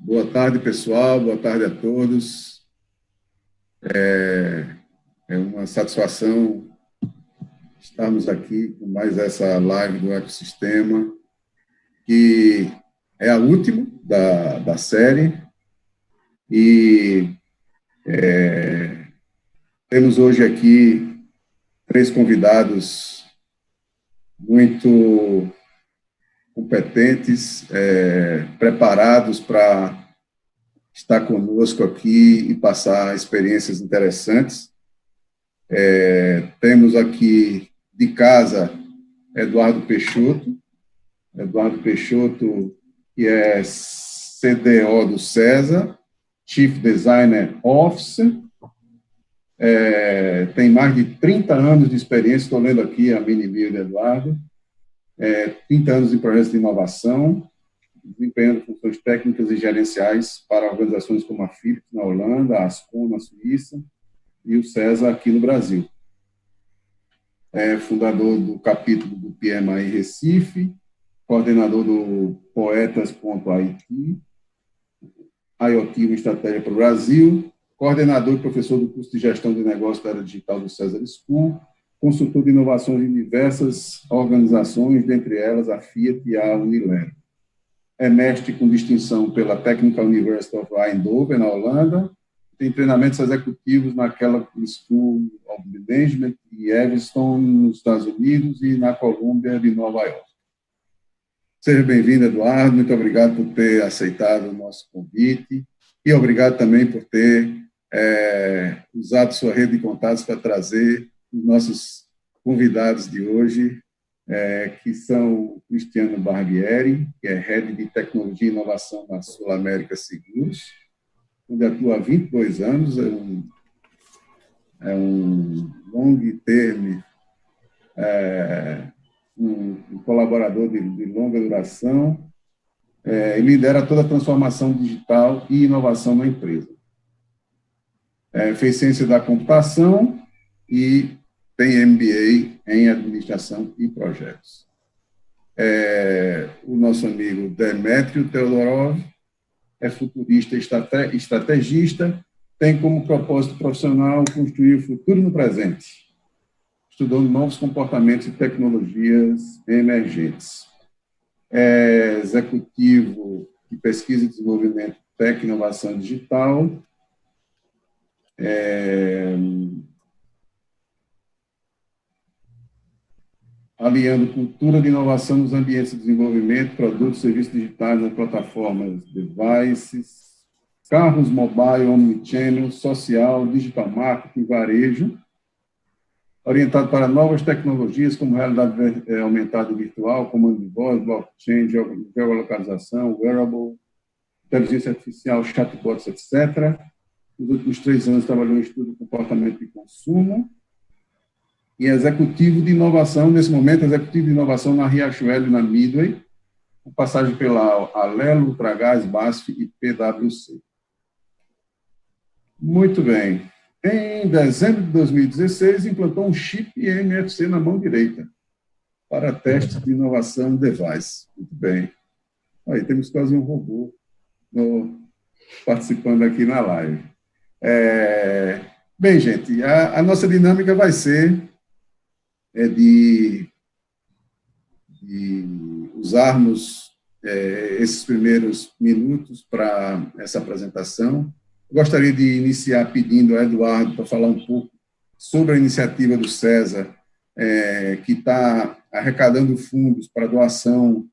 Boa tarde, pessoal. Boa tarde a todos. É uma satisfação estarmos aqui com mais essa live do ecossistema, que é a última da série. E temos hoje aqui 3 convidados muito competentes, preparados para estar conosco aqui e passar experiências interessantes. Temos aqui de casa Eduardo Peixoto, que é CDO do Cesa, Chief Designer Officer, tem mais de 30 anos de experiência, estou lendo aqui a mini-bio de Eduardo, 30 anos em projetos de inovação, desempenhando funções técnicas e gerenciais para organizações como a Philips na Holanda, a Ascom na Suíça e o Cesa aqui no Brasil. É fundador do capítulo do PMI Recife, coordenador do Poetas.it, IoT, uma estratégia para o Brasil, coordenador e professor do curso de gestão de negócios da área digital do Cesar School, consultor de inovações em diversas organizações, dentre elas a Fiat e a Unilever. É mestre com distinção pela Technical University of Eindhoven, na Holanda, tem treinamentos executivos na Kellogg School of Management e Evanston, nos Estados Unidos, e na Columbia de Nova York. Seja bem-vindo, Eduardo, muito obrigado por ter aceitado o nosso convite e obrigado também por ter usado sua rede de contatos para trazer os nossos convidados de hoje, que são o Cristiano Barbieri, que é Head de Tecnologia e Inovação na Sul América Seguros, onde atua há 22 anos, é um long term, um colaborador de longa duração, e lidera toda a transformação digital e inovação na empresa. Fez ciência da computação e tem MBA em administração e projetos. O nosso amigo Demetrio Teodorov é futurista e estrategista, tem como propósito profissional construir o futuro no presente, estudando novos comportamentos e tecnologias emergentes. É executivo de pesquisa e desenvolvimento tech e inovação digital, aliando cultura de inovação nos ambientes de desenvolvimento, produtos e serviços digitais nas plataformas devices, carros mobile, omnichannel, social, digital marketing, varejo, orientado para novas tecnologias como realidade aumentada e virtual, comando de voz, blockchain, geolocalização, wearable, inteligência artificial, chatbots, etc. Nos últimos 3 anos trabalhou em estudo de comportamento de consumo e executivo de inovação, nesse momento, executivo de inovação na Riachuelo e na Midway, com passagem pela Alelo, Ultragás, BASF e PwC. Muito bem. Em dezembro de 2016, implantou um chip NFC na mão direita para testes de inovação device. Muito bem. Aí temos quase um robô participando aqui na live. Bem, gente, a nossa dinâmica vai ser de usarmos esses primeiros minutos para essa apresentação. Gostaria de iniciar pedindo ao Eduardo para falar um pouco sobre a iniciativa do Cesa, que está arrecadando fundos para doação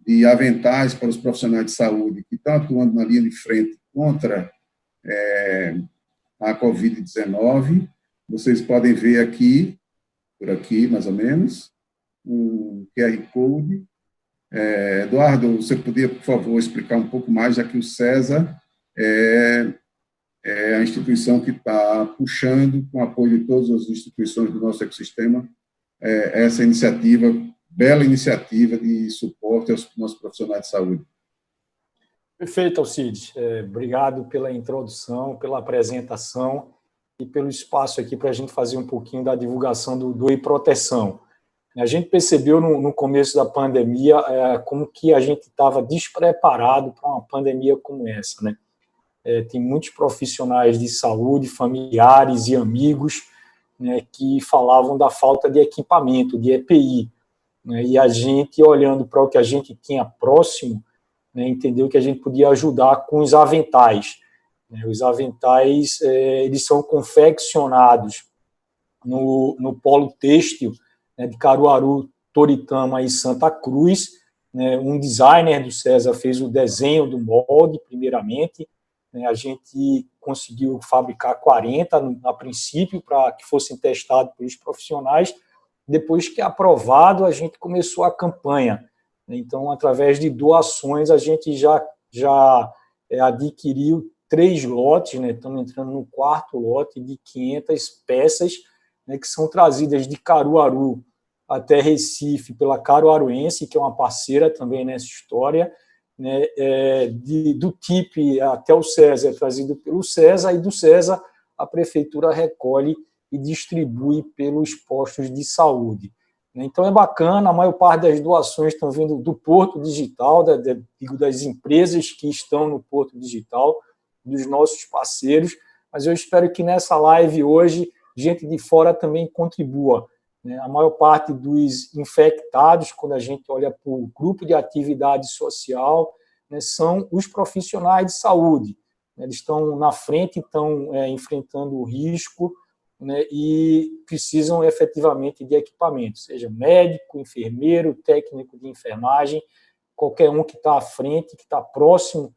de aventais para os profissionais de saúde que estão atuando na linha de frente contra a Covid-19. Vocês podem ver aqui, por aqui, mais ou menos, um QR Code. Eduardo, você podia, por favor, explicar um pouco mais, já que o Cesa é a instituição que está puxando, com o apoio de todas as instituições do nosso ecossistema, essa iniciativa, bela iniciativa de suporte aos nossos profissionais de saúde. Perfeito, Alcides. Obrigado pela introdução, pela apresentação e pelo espaço aqui para a gente fazer um pouquinho da divulgação do iProteção. A gente percebeu no começo da pandemia como que a gente estava despreparado para uma pandemia como essa, né? Tem muitos profissionais de saúde, familiares e amigos, né, que falavam da falta de equipamento, de EPI, né, e a gente, olhando para o que a gente tinha próximo, né, entendeu que a gente podia ajudar com os aventais. Né? Os aventais, eles são confeccionados no polo têxtil, né, de Caruaru, Toritama e Santa Cruz. Né? Um designer do César fez o desenho do molde, primeiramente. A gente conseguiu fabricar 40 a princípio para que fossem testados pelos profissionais. Depois que aprovado, a gente começou a campanha. Então, através de doações, a gente já adquiriu 3 lotes, né? Estamos entrando no 4º lote de 500 peças, né, que são trazidas de Caruaru até Recife pela Caruaruense, que é uma parceira também nessa história, né, do TIP até o César é trazido pelo César, e do César a prefeitura recolhe e distribui pelos postos de saúde. Então é bacana, a maior parte das doações estão vindo do Porto Digital, das empresas que estão no Porto Digital, dos nossos parceiros, mas eu espero que nessa live hoje gente de fora também contribua. A maior parte dos infectados, quando a gente olha para o grupo de atividade social, né, são os profissionais de saúde. Eles estão na frente, estão enfrentando o risco, né, e precisam efetivamente de equipamento, seja médico, enfermeiro, técnico de enfermagem, qualquer um que está à frente, que está próximo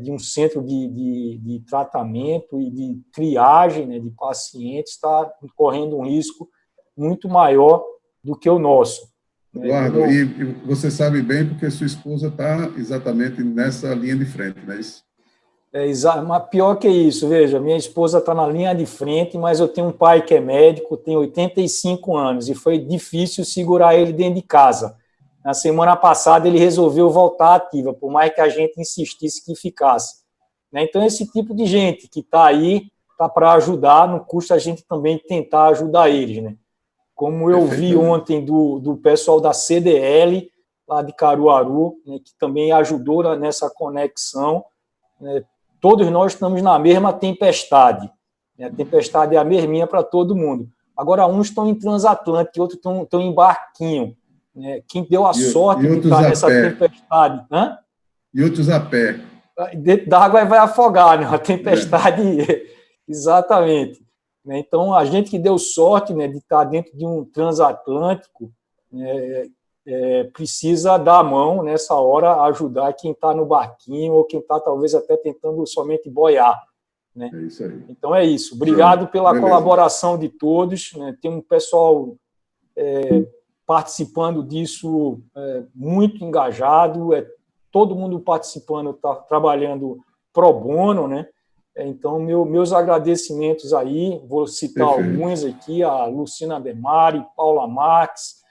de um centro de tratamento e de triagem, né, de pacientes, está correndo um risco muito maior do que o nosso. Eduardo, e você sabe bem porque sua esposa está exatamente nessa linha de frente, não é isso? Mas pior que isso, veja, minha esposa está na linha de frente, mas eu tenho um pai que é médico, tem 85 anos, e foi difícil segurar ele dentro de casa. Na semana passada ele resolveu voltar ativa, por mais que a gente insistisse que ficasse. Então, esse tipo de gente que está aí, está para ajudar, não custa a gente também tentar ajudar eles, né? Como eu vi ontem do pessoal da CDL, lá de Caruaru, né, que também ajudou nessa conexão, né? Todos nós estamos na mesma tempestade. A tempestade é a mesminha para todo mundo. Agora, uns estão em transatlântico, outros estão em barquinho. Né? Quem deu a sorte de estar nessa tempestade... Hã? E outros a pé. Dentro da água vai afogar, né? A tempestade... Exatamente. Então, a gente que deu sorte, né, de estar dentro de um transatlântico, precisa dar a mão nessa hora, ajudar quem está no barquinho ou quem está talvez até tentando somente boiar. Né? É isso aí. Então é isso. Obrigado pela colaboração de todos. Né? Tem um pessoal participando disso muito engajado, todo mundo participando, está trabalhando pro bono, né? Então, meus agradecimentos aí, vou citar alguns aqui, a Lucina Demari, Paula Marques,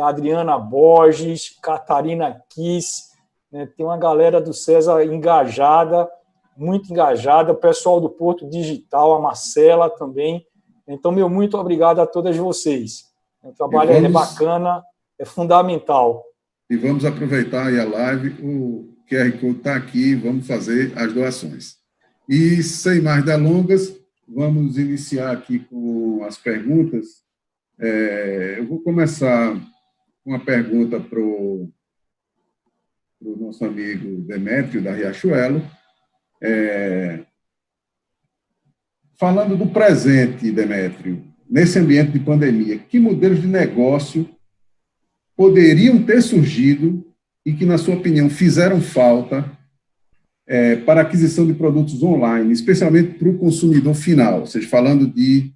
Adriana Borges, Catarina Kiss, né? Tem uma galera do César engajada, muito engajada, o pessoal do Porto Digital, a Marcela também. Então, muito obrigado a todas vocês. O trabalho é bacana, é fundamental. E vamos aproveitar aí a live, o QR Code está aqui, vamos fazer as doações. E, sem mais delongas, vamos iniciar aqui com as perguntas. Eu vou começar com uma pergunta para o nosso amigo Demétrio, da Riachuelo. Falando do presente, Demétrio, nesse ambiente de pandemia, que modelos de negócio poderiam ter surgido e que, na sua opinião, fizeram falta para a aquisição de produtos online, especialmente para o consumidor final, ou seja, falando de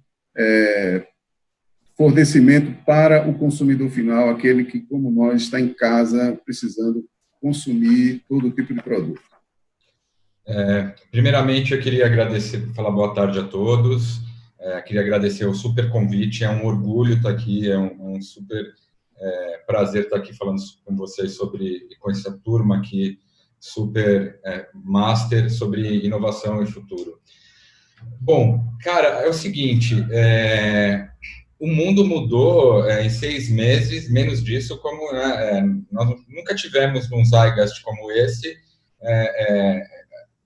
fornecimento para o consumidor final, aquele que, como nós, está em casa precisando consumir todo tipo de produto. Primeiramente, eu queria agradecer, falar boa tarde a todos, queria agradecer o super convite, é um orgulho estar aqui, é um super prazer estar aqui falando com vocês com essa turma aqui, super master sobre inovação e futuro. Bom, cara, é o seguinte, o mundo mudou em 6 meses, menos disso, como nós nunca tivemos um zeitgeist como esse,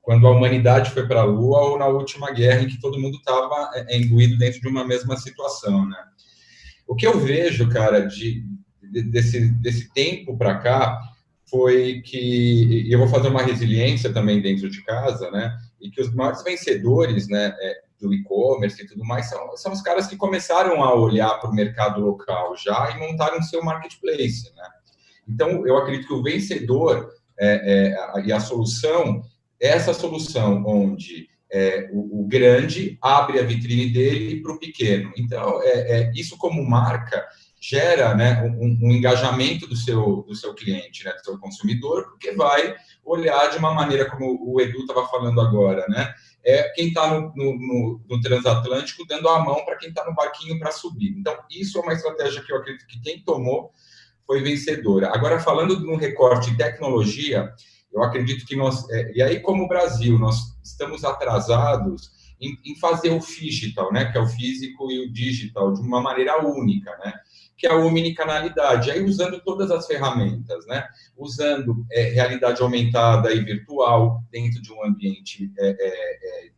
quando a humanidade foi para a Lua ou na última guerra em que todo mundo estava imbuído dentro de uma mesma situação, né? O que eu vejo, cara, desse tempo para cá foi que, e eu vou fazer uma resiliência também dentro de casa, né? E que os maiores vencedores, né, do e-commerce e tudo mais são os caras que começaram a olhar para o mercado local já e montaram seu marketplace, né? Então, eu acredito que o vencedor e a solução é essa solução onde o grande abre a vitrine dele para o pequeno. Então, isso como marca gera, né, um engajamento do seu cliente, né, do seu consumidor, porque vai olhar de uma maneira como o Edu estava falando agora, né? Quem está no transatlântico dando a mão para quem está no barquinho para subir. Então, isso é uma estratégia que eu acredito que quem tomou foi vencedora. Agora, falando no recorte de tecnologia, eu acredito que nós, e aí como Brasil, nós estamos atrasados em fazer o digital, né, que é o físico e o digital, de uma maneira única, né, que é a omnicanalidade, aí usando todas as ferramentas, né, usando realidade aumentada e virtual dentro de um ambiente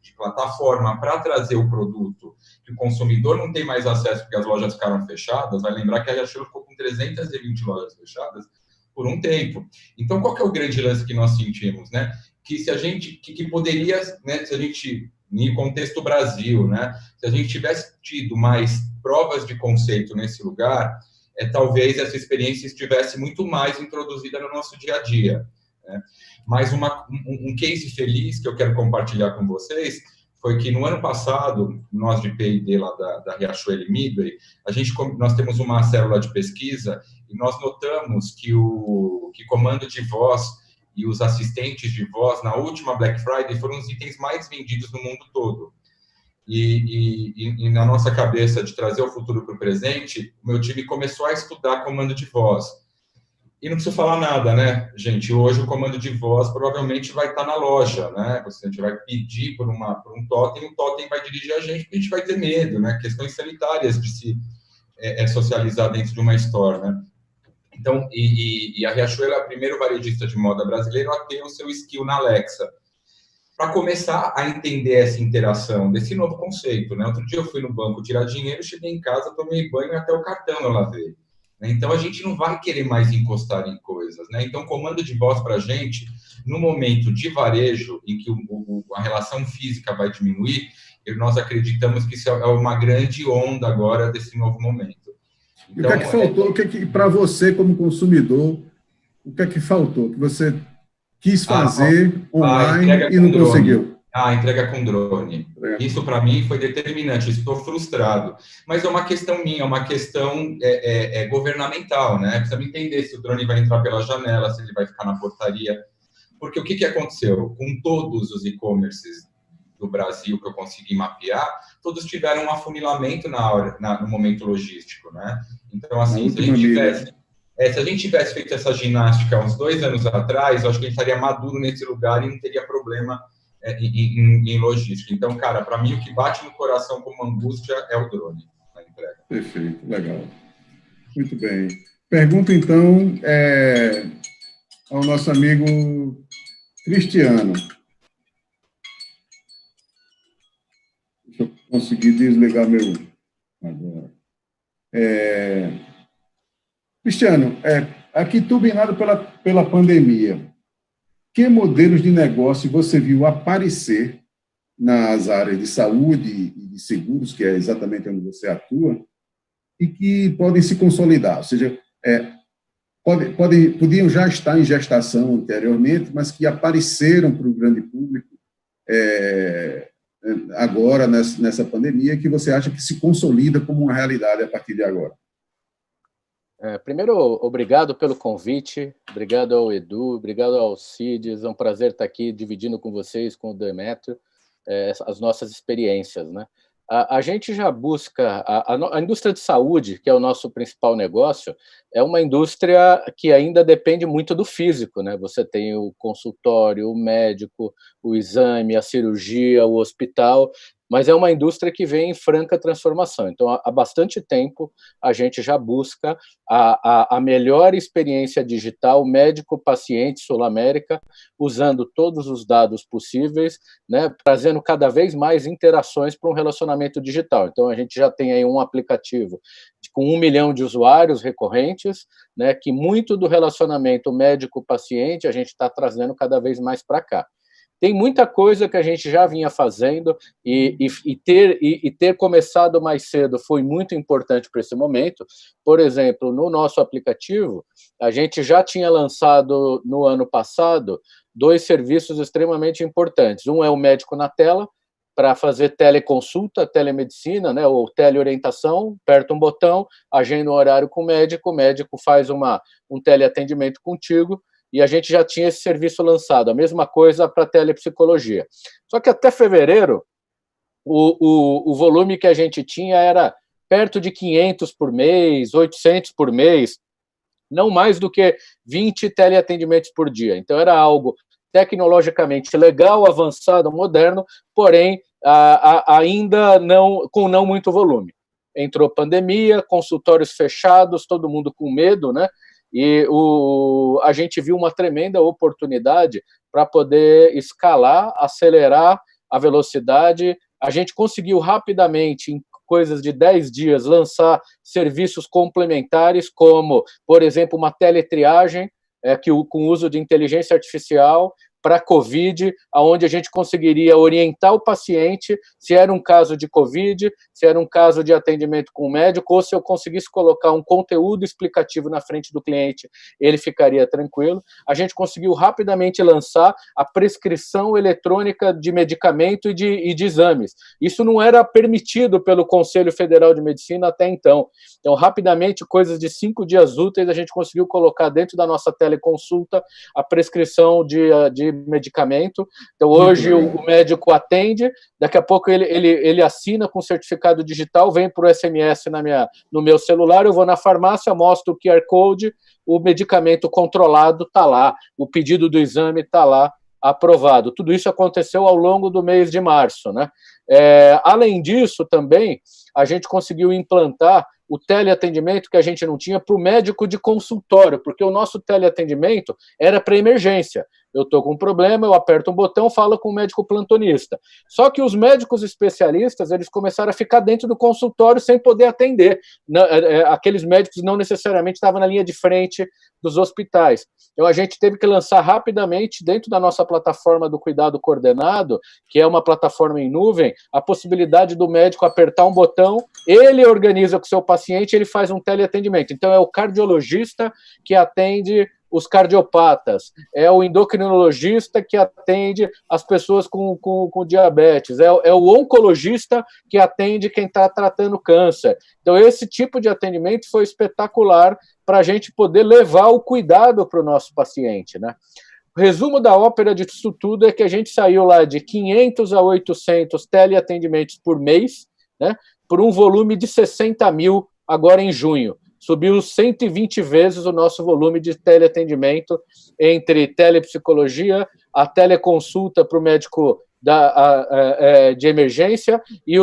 de plataforma para trazer o produto que o consumidor não tem mais acesso porque as lojas ficaram fechadas. Vai lembrar que a Riachuelo ficou com 320 lojas fechadas por um tempo. Então, qual que é o grande lance que nós sentimos, né? Que se a gente, que poderia, né? Se a gente, em contexto Brasil, né? Se a gente tivesse tido mais provas de conceito nesse lugar, talvez essa experiência estivesse muito mais introduzida no nosso dia a dia, né? Mas um case feliz que eu quero compartilhar com vocês foi que no ano passado, nós de P&D lá da Riachuelo e Midway, nós temos uma célula de pesquisa e nós notamos que comando de voz e os assistentes de voz na última Black Friday foram os itens mais vendidos no mundo todo. E na nossa cabeça de trazer o futuro para o presente, o meu time começou a estudar comando de voz. E não preciso falar nada, né, gente? Hoje o comando de voz provavelmente vai estar na loja, né? A gente vai pedir por um totem, o totem vai dirigir a gente, porque a gente vai ter medo, né? Questões sanitárias de se socializar dentro de uma store, né? Então, e a Riachuelo é o primeiro varejista de moda brasileiro a ter o seu skill na Alexa, para começar a entender essa interação desse novo conceito, né? Outro dia eu fui no banco tirar dinheiro, cheguei em casa, tomei banho, até o cartão eu lavei. Então, a gente não vai querer mais encostar em coisas, né? Então, comando de voz para a gente, no momento de varejo, em que a relação física vai diminuir, nós acreditamos que isso é uma grande onda agora desse novo momento. Então, e o que é que faltou? O que é que, para você, como consumidor, o que é que faltou? Que você quis fazer online e não conseguiu? A entrega com drone. Isso, para mim, foi determinante. Estou frustrado. Mas é uma questão minha, é uma questão governamental, né? Precisa entender se o drone vai entrar pela janela, se ele vai ficar na portaria. Porque o que aconteceu? Com todos os e-commerces do Brasil que eu consegui mapear, todos tiveram um afunilamento no momento logístico, né? Então, assim, se a gente tivesse feito essa ginástica uns 2 anos atrás, eu acho que a gente estaria maduro nesse lugar e não teria problema em logística. Então, cara, para mim, o que bate no coração como angústia é o drone na entrega. Perfeito, legal. Muito bem. Pergunta, então, ao nosso amigo Cristiano. Deixa eu conseguir desligar meu... Agora. Cristiano, aqui turbinado pela pandemia, que modelos de negócio você viu aparecer nas áreas de saúde e de seguros, que é exatamente onde você atua, e que podem se consolidar? Ou seja, podiam já estar em gestação anteriormente, mas que apareceram para o grande público agora, nessa pandemia, que você acha que se consolida como uma realidade a partir de agora? Primeiro, obrigado pelo convite, obrigado ao Edu, obrigado ao Cides, é um prazer estar aqui dividindo com vocês, com o Demetrio, as nossas experiências, né? A gente já busca, a indústria de saúde, que é o nosso principal negócio, é uma indústria que ainda depende muito do físico, né? Você tem o consultório, o médico, o exame, a cirurgia, o hospital, mas é uma indústria que vem em franca transformação. Então, há bastante tempo, a gente já busca a melhor experiência digital médico-paciente Sul-América, usando todos os dados possíveis, né, trazendo cada vez mais interações para um relacionamento digital. Então, a gente já tem aí um aplicativo com 1 milhão de usuários recorrentes, né, que muito do relacionamento médico-paciente a gente está trazendo cada vez mais para cá. Tem muita coisa que a gente já vinha fazendo e ter começado mais cedo foi muito importante para esse momento. Por exemplo, no nosso aplicativo, a gente já tinha lançado no ano passado 2 serviços extremamente importantes. Um é o Médico na Tela, para fazer teleconsulta, telemedicina, né, ou teleorientação, aperta um botão, agenda um horário com o médico faz um teleatendimento contigo, e a gente já tinha esse serviço lançado. A mesma coisa para telepsicologia. Só que até fevereiro, o volume que a gente tinha era perto de 500 por mês, 800 por mês, não mais do que 20 teleatendimentos por dia. Então, era algo tecnologicamente legal, avançado, moderno, porém, ainda com não muito volume. Entrou pandemia, consultórios fechados, todo mundo com medo, né? E a gente viu uma tremenda oportunidade para poder escalar, acelerar a velocidade. A gente conseguiu rapidamente, em coisas de 10 dias, lançar serviços complementares, como, por exemplo, uma teletriagem, com o uso de inteligência artificial para COVID, onde a gente conseguiria orientar o paciente se era um caso de COVID, se era um caso de atendimento com o médico, ou se eu conseguisse colocar um conteúdo explicativo na frente do cliente, ele ficaria tranquilo. A gente conseguiu rapidamente lançar a prescrição eletrônica de medicamento e de exames. Isso não era permitido pelo Conselho Federal de Medicina até então. Então, rapidamente, coisas de 5 dias úteis, a gente conseguiu colocar dentro da nossa teleconsulta a prescrição de medicamento. Então, hoje o médico atende, daqui a pouco ele assina com certificado digital, vem por SMS no meu celular, eu vou na farmácia, mostro o QR Code, o medicamento controlado está lá, o pedido do exame está lá, aprovado. Tudo isso aconteceu ao longo do mês de março, né? Além disso, também, a gente conseguiu implantar o teleatendimento que a gente não tinha para o médico de consultório, porque o nosso teleatendimento era para emergência. Eu estou com um problema, eu aperto um botão, falo com o médico plantonista. Só que os médicos especialistas, eles começaram a ficar dentro do consultório sem poder atender. Aqueles médicos não necessariamente estavam na linha de frente dos hospitais. Então, a gente teve que lançar rapidamente, dentro da nossa plataforma do Cuidado Coordenado, que é uma plataforma em nuvem, a possibilidade do médico apertar um botão, ele organiza com o seu paciente, ele faz um teleatendimento. Então, é o cardiologista que atende os cardiopatas, é o endocrinologista que atende as pessoas com diabetes, é o oncologista que atende quem está tratando câncer. Então, esse tipo de atendimento foi espetacular para a gente poder levar o cuidado para o nosso paciente, né? O resumo da ópera disso tudo é que a gente saiu lá de 500 a 800 teleatendimentos por mês, né, por um volume de 60 mil agora em junho. Subiu 120 vezes o nosso volume de teleatendimento entre telepsicologia, a teleconsulta para o médico de emergência e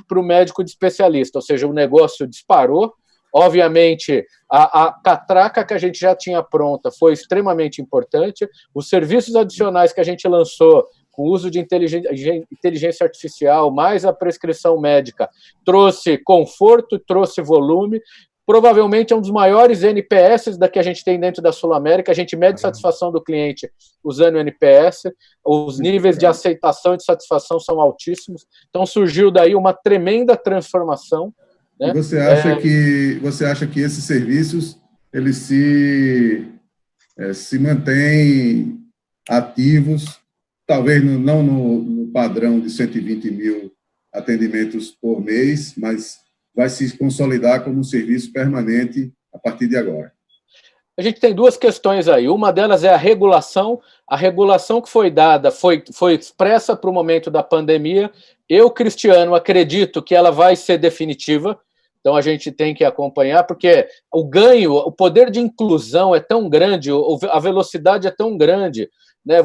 para o médico de especialista, ou seja, o negócio disparou. Obviamente, a catraca que a gente já tinha pronta foi extremamente importante, os serviços adicionais que a gente lançou com o uso de inteligência artificial, mais a prescrição médica, trouxe conforto, trouxe volume. Provavelmente é um dos maiores NPS da que a gente tem dentro da Sul-América. A gente mede satisfação do cliente usando o NPS, os níveis de aceitação e de satisfação são altíssimos. Então surgiu daí uma tremenda transformação. Né? E você acha que esses serviços eles se mantêm ativos, talvez não no padrão de 120 mil atendimentos por mês, mas vai se consolidar como um serviço permanente a partir de agora? A gente tem duas questões aí. Uma delas é a regulação. A regulação que foi dada foi expressa para o momento da pandemia. Eu, Cristiano, acredito que ela vai ser definitiva. Então, a gente tem que acompanhar, porque o ganho, o poder de inclusão é tão grande, a velocidade é tão grande, né?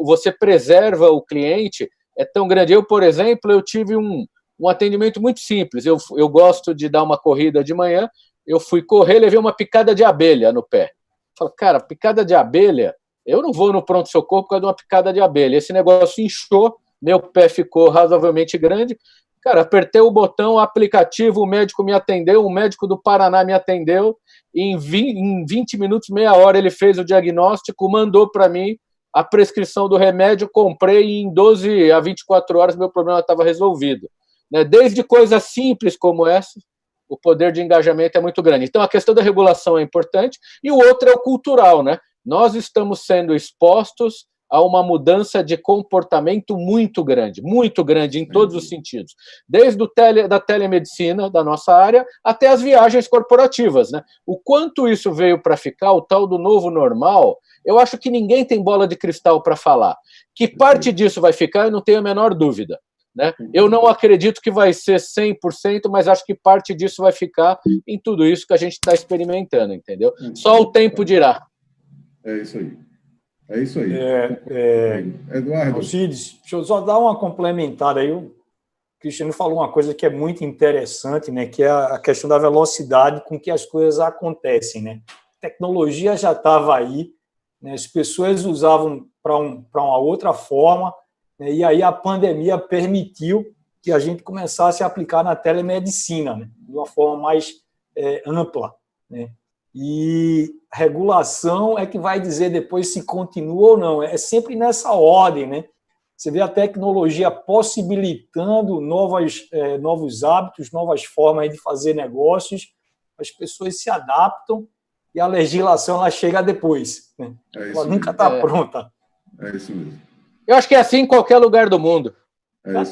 Você preserva o cliente é tão grande. Eu, por exemplo, eu tive um atendimento muito simples. Eu gosto de dar uma corrida de manhã, eu fui correr, levei uma picada de abelha no pé. Falei, cara, picada de abelha, eu não vou no pronto-socorro por causa de uma picada de abelha. Esse negócio inchou, meu pé ficou razoavelmente grande. Cara, apertei o botão, o aplicativo, o médico me atendeu, o médico do Paraná me atendeu, e em 20 minutos, meia hora, ele fez o diagnóstico, mandou para mim a prescrição do remédio, comprei e em 12 a 24 horas meu problema estava resolvido. Desde coisas simples como essa, o poder de engajamento é muito grande. Então, a questão da regulação é importante, e o outro é o cultural, né? Nós estamos sendo expostos a uma mudança de comportamento muito grande em todos os sentidos. Desde da telemedicina, da nossa área, até as viagens corporativas, né? O quanto isso veio para ficar, o tal do novo normal, eu acho que ninguém tem bola de cristal para falar. Que parte disso vai ficar, eu não tenho a menor dúvida. Né? Eu não acredito que vai ser 100%, mas acho que parte disso vai ficar em tudo isso que a gente está experimentando, entendeu? Só o tempo dirá. É isso aí. É isso aí. Eduardo. Alcides, deixa eu só dar uma complementada aí. O Cristiano falou uma coisa que é muito interessante, né? Que é a questão da velocidade com que as coisas acontecem, né? A tecnologia já estava aí, né? As pessoas usavam para uma outra forma, né? E aí a pandemia permitiu que a gente começasse a aplicar na telemedicina, né? De uma forma mais ampla, né? E regulação é que vai dizer depois se continua ou não. É sempre nessa ordem, né? Você vê a tecnologia possibilitando novos hábitos, novas formas de fazer negócios, as pessoas se adaptam e a legislação ela chega depois, né? Ela nunca está pronta. É isso mesmo. Eu acho que é assim em qualquer lugar do mundo.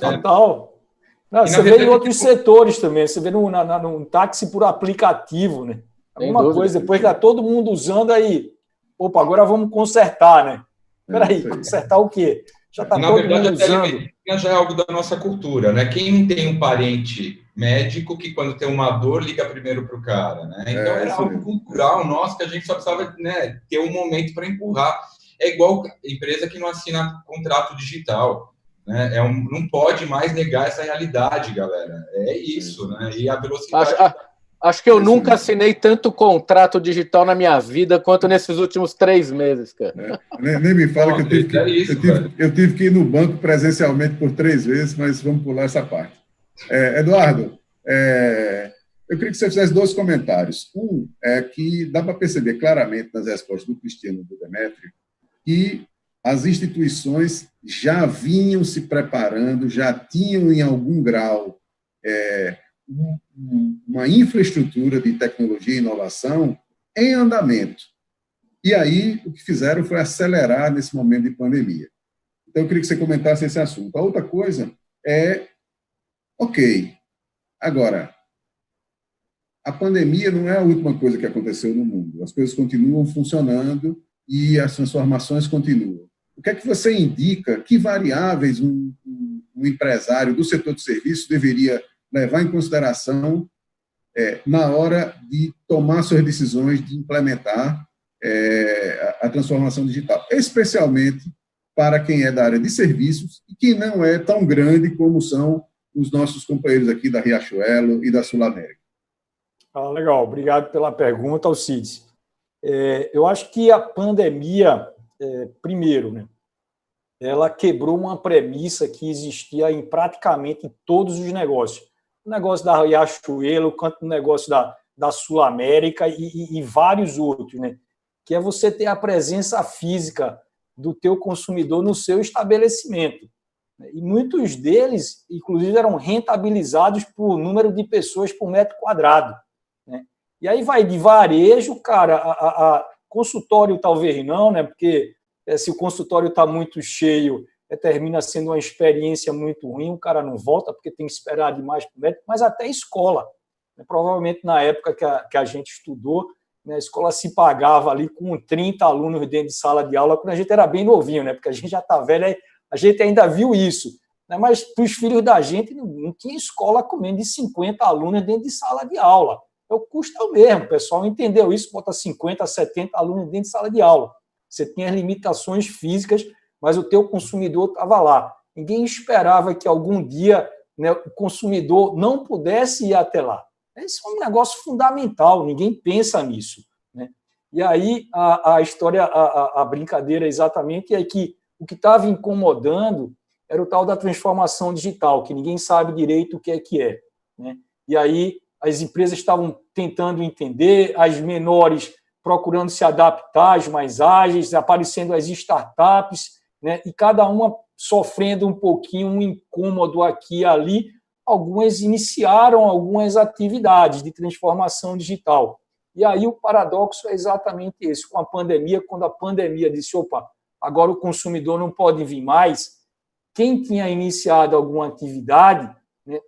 Total. Não, você vê em outros setores também. Você vê num táxi por aplicativo, né? Alguma coisa, depois que está todo mundo usando, aí, opa, agora vamos consertar, né? Peraí, consertar o quê? Já está todo mundo usando. Já é algo da nossa cultura, né? Quem não tem um parente médico que, quando tem uma dor, liga primeiro para o cara, né? Então, era algo cultural nosso que a gente só precisava, né, ter um momento para empurrar. É igual empresa que não assina contrato digital, né? Não pode mais negar essa realidade, galera. É isso, né? E a velocidade... Acho que eu nunca assinei tanto contrato digital na minha vida quanto nesses últimos 3 meses, cara. Nem me fala que eu tive que ir no banco presencialmente por 3 vezes, mas vamos pular essa parte. Eduardo, eu queria que você fizesse 2 comentários. Um é que dá para perceber claramente nas respostas do Cristiano e do Demétrio que as instituições já vinham se preparando, já tinham em algum grau uma infraestrutura de tecnologia e inovação em andamento. E aí, o que fizeram foi acelerar nesse momento de pandemia. Então, eu queria que você comentasse esse assunto. A outra coisa agora, a pandemia não é a última coisa que aconteceu no mundo. As coisas continuam funcionando e as transformações continuam. O que é que você indica? Que variáveis um empresário do setor de serviços deveria levar em consideração na hora de tomar suas decisões de implementar a transformação digital, especialmente para quem é da área de serviços e que não é tão grande como são os nossos companheiros aqui da Riachuelo e da Sul América. Legal, obrigado pela pergunta, Alcides. Eu acho que a pandemia, primeiro, né, ela quebrou uma premissa que existia em praticamente todos os negócios. O negócio da Riachuelo, quanto o negócio da Sul América e vários outros, né? Que é você ter a presença física do teu consumidor no seu estabelecimento. E muitos deles, inclusive, eram rentabilizados por número de pessoas por metro quadrado, né? E aí vai de varejo, cara, a consultório talvez não, né? Porque se o consultório está muito cheio, termina sendo uma experiência muito ruim, o cara não volta porque tem que esperar demais para o médico, mas até escola. Provavelmente, na época que a gente estudou, né, a escola se pagava ali com 30 alunos dentro de sala de aula, quando a gente era bem novinho, né, porque a gente já está velho, a gente ainda viu isso. Né, mas para os filhos da gente, não tinha escola comendo de 50 alunos dentro de sala de aula. O custo é o mesmo, o pessoal entendeu isso, bota 50, 70 alunos dentro de sala de aula. Você tinha as limitações físicas, mas o teu consumidor estava lá. Ninguém esperava que algum dia, né, o consumidor não pudesse ir até lá. Esse é um negócio fundamental, ninguém pensa nisso, né? E aí a história, a brincadeira exatamente é que o que estava incomodando era o tal da transformação digital, que ninguém sabe direito o que é, né? E aí as empresas estavam tentando entender, as menores procurando se adaptar, as mais ágeis, aparecendo as startups, né? E cada uma sofrendo um pouquinho, um incômodo aqui e ali. Algumas iniciaram algumas atividades de transformação digital. E aí o paradoxo é exatamente esse. Com a pandemia, quando a pandemia disse, opa, agora o consumidor não pode vir mais, quem tinha iniciado alguma atividade, né,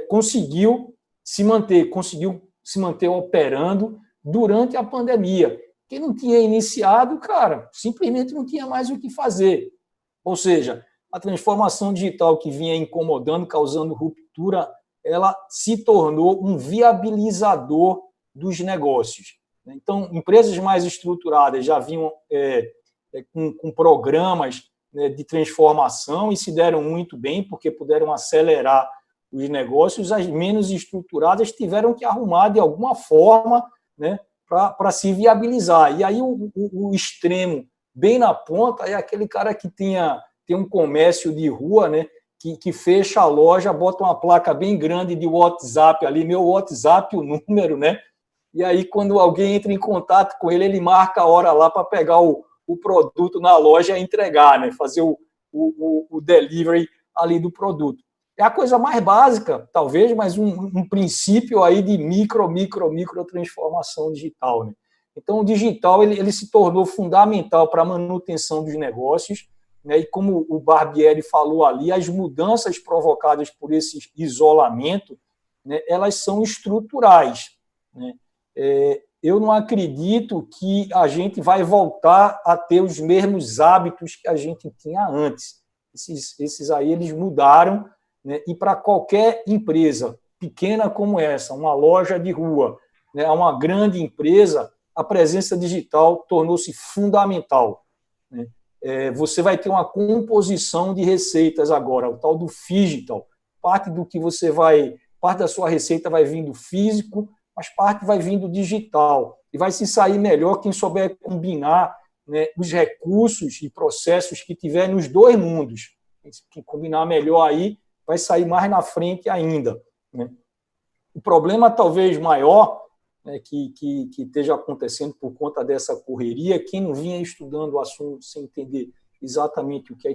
conseguiu se manter operando durante a pandemia. Quem não tinha iniciado, cara, simplesmente não tinha mais o que fazer. Ou seja, a transformação digital que vinha incomodando, causando ruptura, ela se tornou um viabilizador dos negócios. Então, empresas mais estruturadas já vinham com programas, né, de transformação e se deram muito bem, porque puderam acelerar os negócios. As menos estruturadas tiveram que arrumar de alguma forma, né, para se viabilizar. E aí o extremo, bem na ponta, é aquele cara que tem um comércio de rua, né, que fecha a loja, bota uma placa bem grande de WhatsApp ali, meu WhatsApp, o número, né? E aí, quando alguém entra em contato com ele, ele marca a hora lá para pegar o produto na loja e entregar, né? Fazer o delivery ali do produto. É a coisa mais básica, talvez, mas um princípio aí de micro transformação digital, né? Então, o digital ele se tornou fundamental para a manutenção dos negócios, né? E como o Barbieri falou ali, as mudanças provocadas por esse isolamento, né, elas são estruturais, né? Eu não acredito que a gente vai voltar a ter os mesmos hábitos que a gente tinha antes. Esses aí eles mudaram, né? E para qualquer empresa pequena como essa, uma loja de rua, né, uma grande empresa, a presença digital tornou-se fundamental, né? Você vai ter uma composição de receitas agora, o tal do phygital. Parte da sua receita vai vindo físico, mas parte vai vindo digital. E vai se sair melhor quem souber combinar, né, os recursos e processos que tiver nos dois mundos. Quem combinar melhor aí vai sair mais na frente ainda, né? O problema talvez maior, né, que esteja acontecendo por conta dessa correria, quem não vinha estudando o assunto sem entender exatamente o que é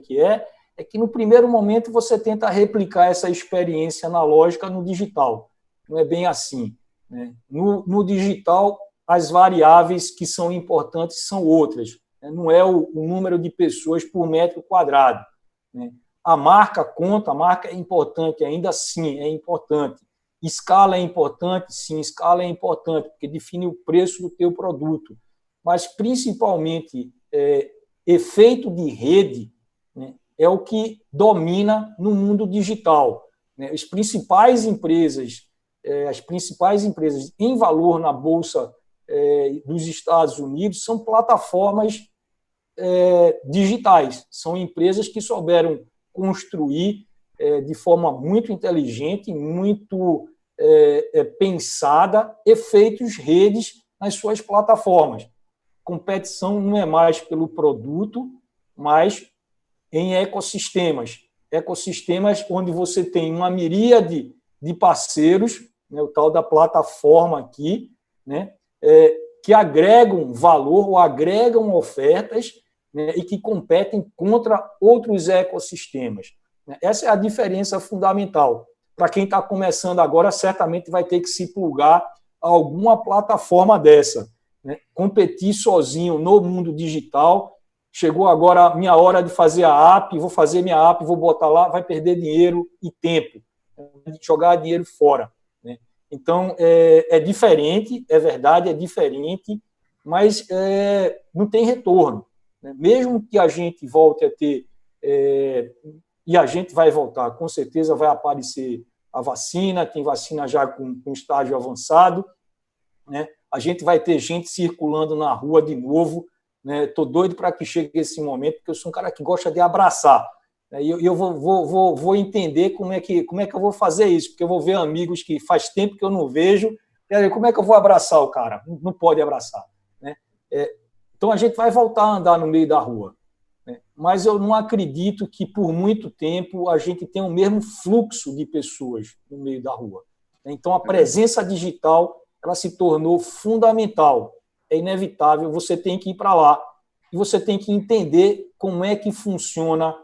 que no primeiro momento você tenta replicar essa experiência analógica no digital. Não é bem assim, né? No digital, as variáveis que são importantes são outras, né? Não é o número de pessoas por metro quadrado, né? A marca conta, a marca é importante, ainda assim é importante. Escala é importante? Sim, escala é importante, porque define o preço do teu produto. Mas, principalmente, efeito de rede, né, é o que domina no mundo digital, né? As principais empresas em valor na Bolsa dos Estados Unidos são plataformas digitais. São empresas que souberam construir de forma muito inteligente, muito pensada, efeitos redes nas suas plataformas. Competição não é mais pelo produto, mas em ecossistemas. Ecossistemas onde você tem uma miríade de parceiros, né, o tal da plataforma aqui, né, que agregam valor ou agregam ofertas, né, e que competem contra outros ecossistemas. Essa é a diferença fundamental. Para quem está começando agora, certamente vai ter que se plugar a alguma plataforma dessa, né? Competir sozinho no mundo digital. Chegou agora a minha hora de fazer a app, vou fazer minha app, vou botar lá, vai perder dinheiro e tempo, jogar dinheiro fora, né? Então, é diferente, é verdade, é diferente, mas não tem retorno, né? Mesmo que a gente volte a ter... e a gente vai voltar, com certeza vai aparecer a vacina, tem vacina já com estágio avançado, né? A gente vai ter gente circulando na rua de novo, né? Estou doido para que chegue esse momento, porque eu sou um cara que gosta de abraçar. E eu vou entender como é que eu vou fazer isso, porque eu vou ver amigos que faz tempo que eu não vejo, e aí, como é que eu vou abraçar o cara? Não pode abraçar, né? Então, a gente vai voltar a andar no meio da rua, né? Mas eu não acredito que, por muito tempo, a gente tenha o mesmo fluxo de pessoas no meio da rua. Então, a presença digital ela se tornou fundamental. É inevitável, você tem que ir para lá e você tem que entender como é que funciona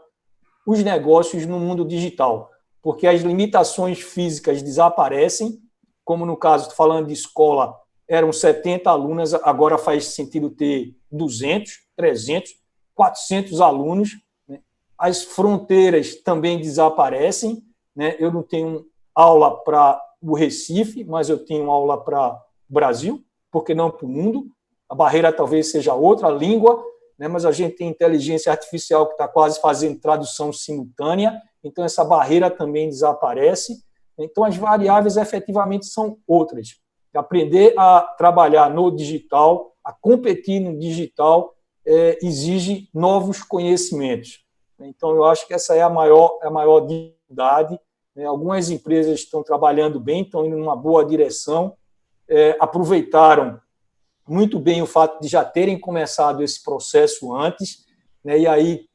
os negócios no mundo digital, porque as limitações físicas desaparecem, como no caso, estou falando de escola, eram 70 alunas, agora faz sentido ter 200, 300, 400 alunos, né? As fronteiras também desaparecem, né? Eu não tenho aula para o Recife, mas eu tenho aula para o Brasil, por que não para o mundo? A barreira talvez seja outra, a língua, né? Mas a gente tem inteligência artificial que está quase fazendo tradução simultânea, então essa barreira também desaparece. Então, as variáveis efetivamente são outras. Aprender a trabalhar no digital, a competir no digital, exige novos conhecimentos. Então, eu acho que essa é a maior dificuldade. Algumas empresas estão trabalhando bem, estão indo numa boa direção, aproveitaram muito bem o fato de já terem começado esse processo antes, né? E aí,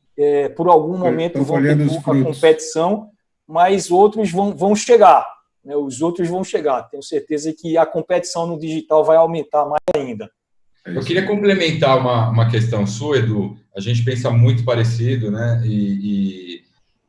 por algum momento, vão ter pouca competição, mas outros vão chegar, né? Os outros vão chegar. Tenho certeza que a competição no digital vai aumentar mais ainda. Eu queria complementar uma questão sua, Edu. A gente pensa muito parecido, né? E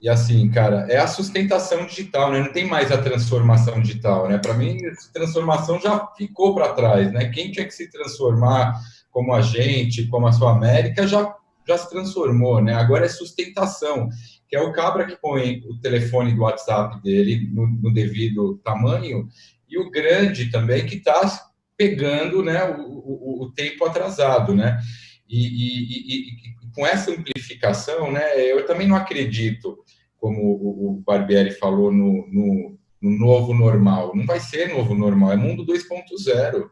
assim, cara, é a sustentação digital, né? Não tem mais a transformação digital, né? Para mim, a transformação já ficou para trás, né? Quem tinha que se transformar como a gente, como a sua América, já se transformou, né? Agora é sustentação, que é o cabra que põe o telefone do WhatsApp dele no devido tamanho, e o grande também que está pegando, né, o tempo atrasado, né? E com essa amplificação, né, eu também não acredito, como o Barbieri falou, no novo normal. Não vai ser novo normal, é mundo 2.0.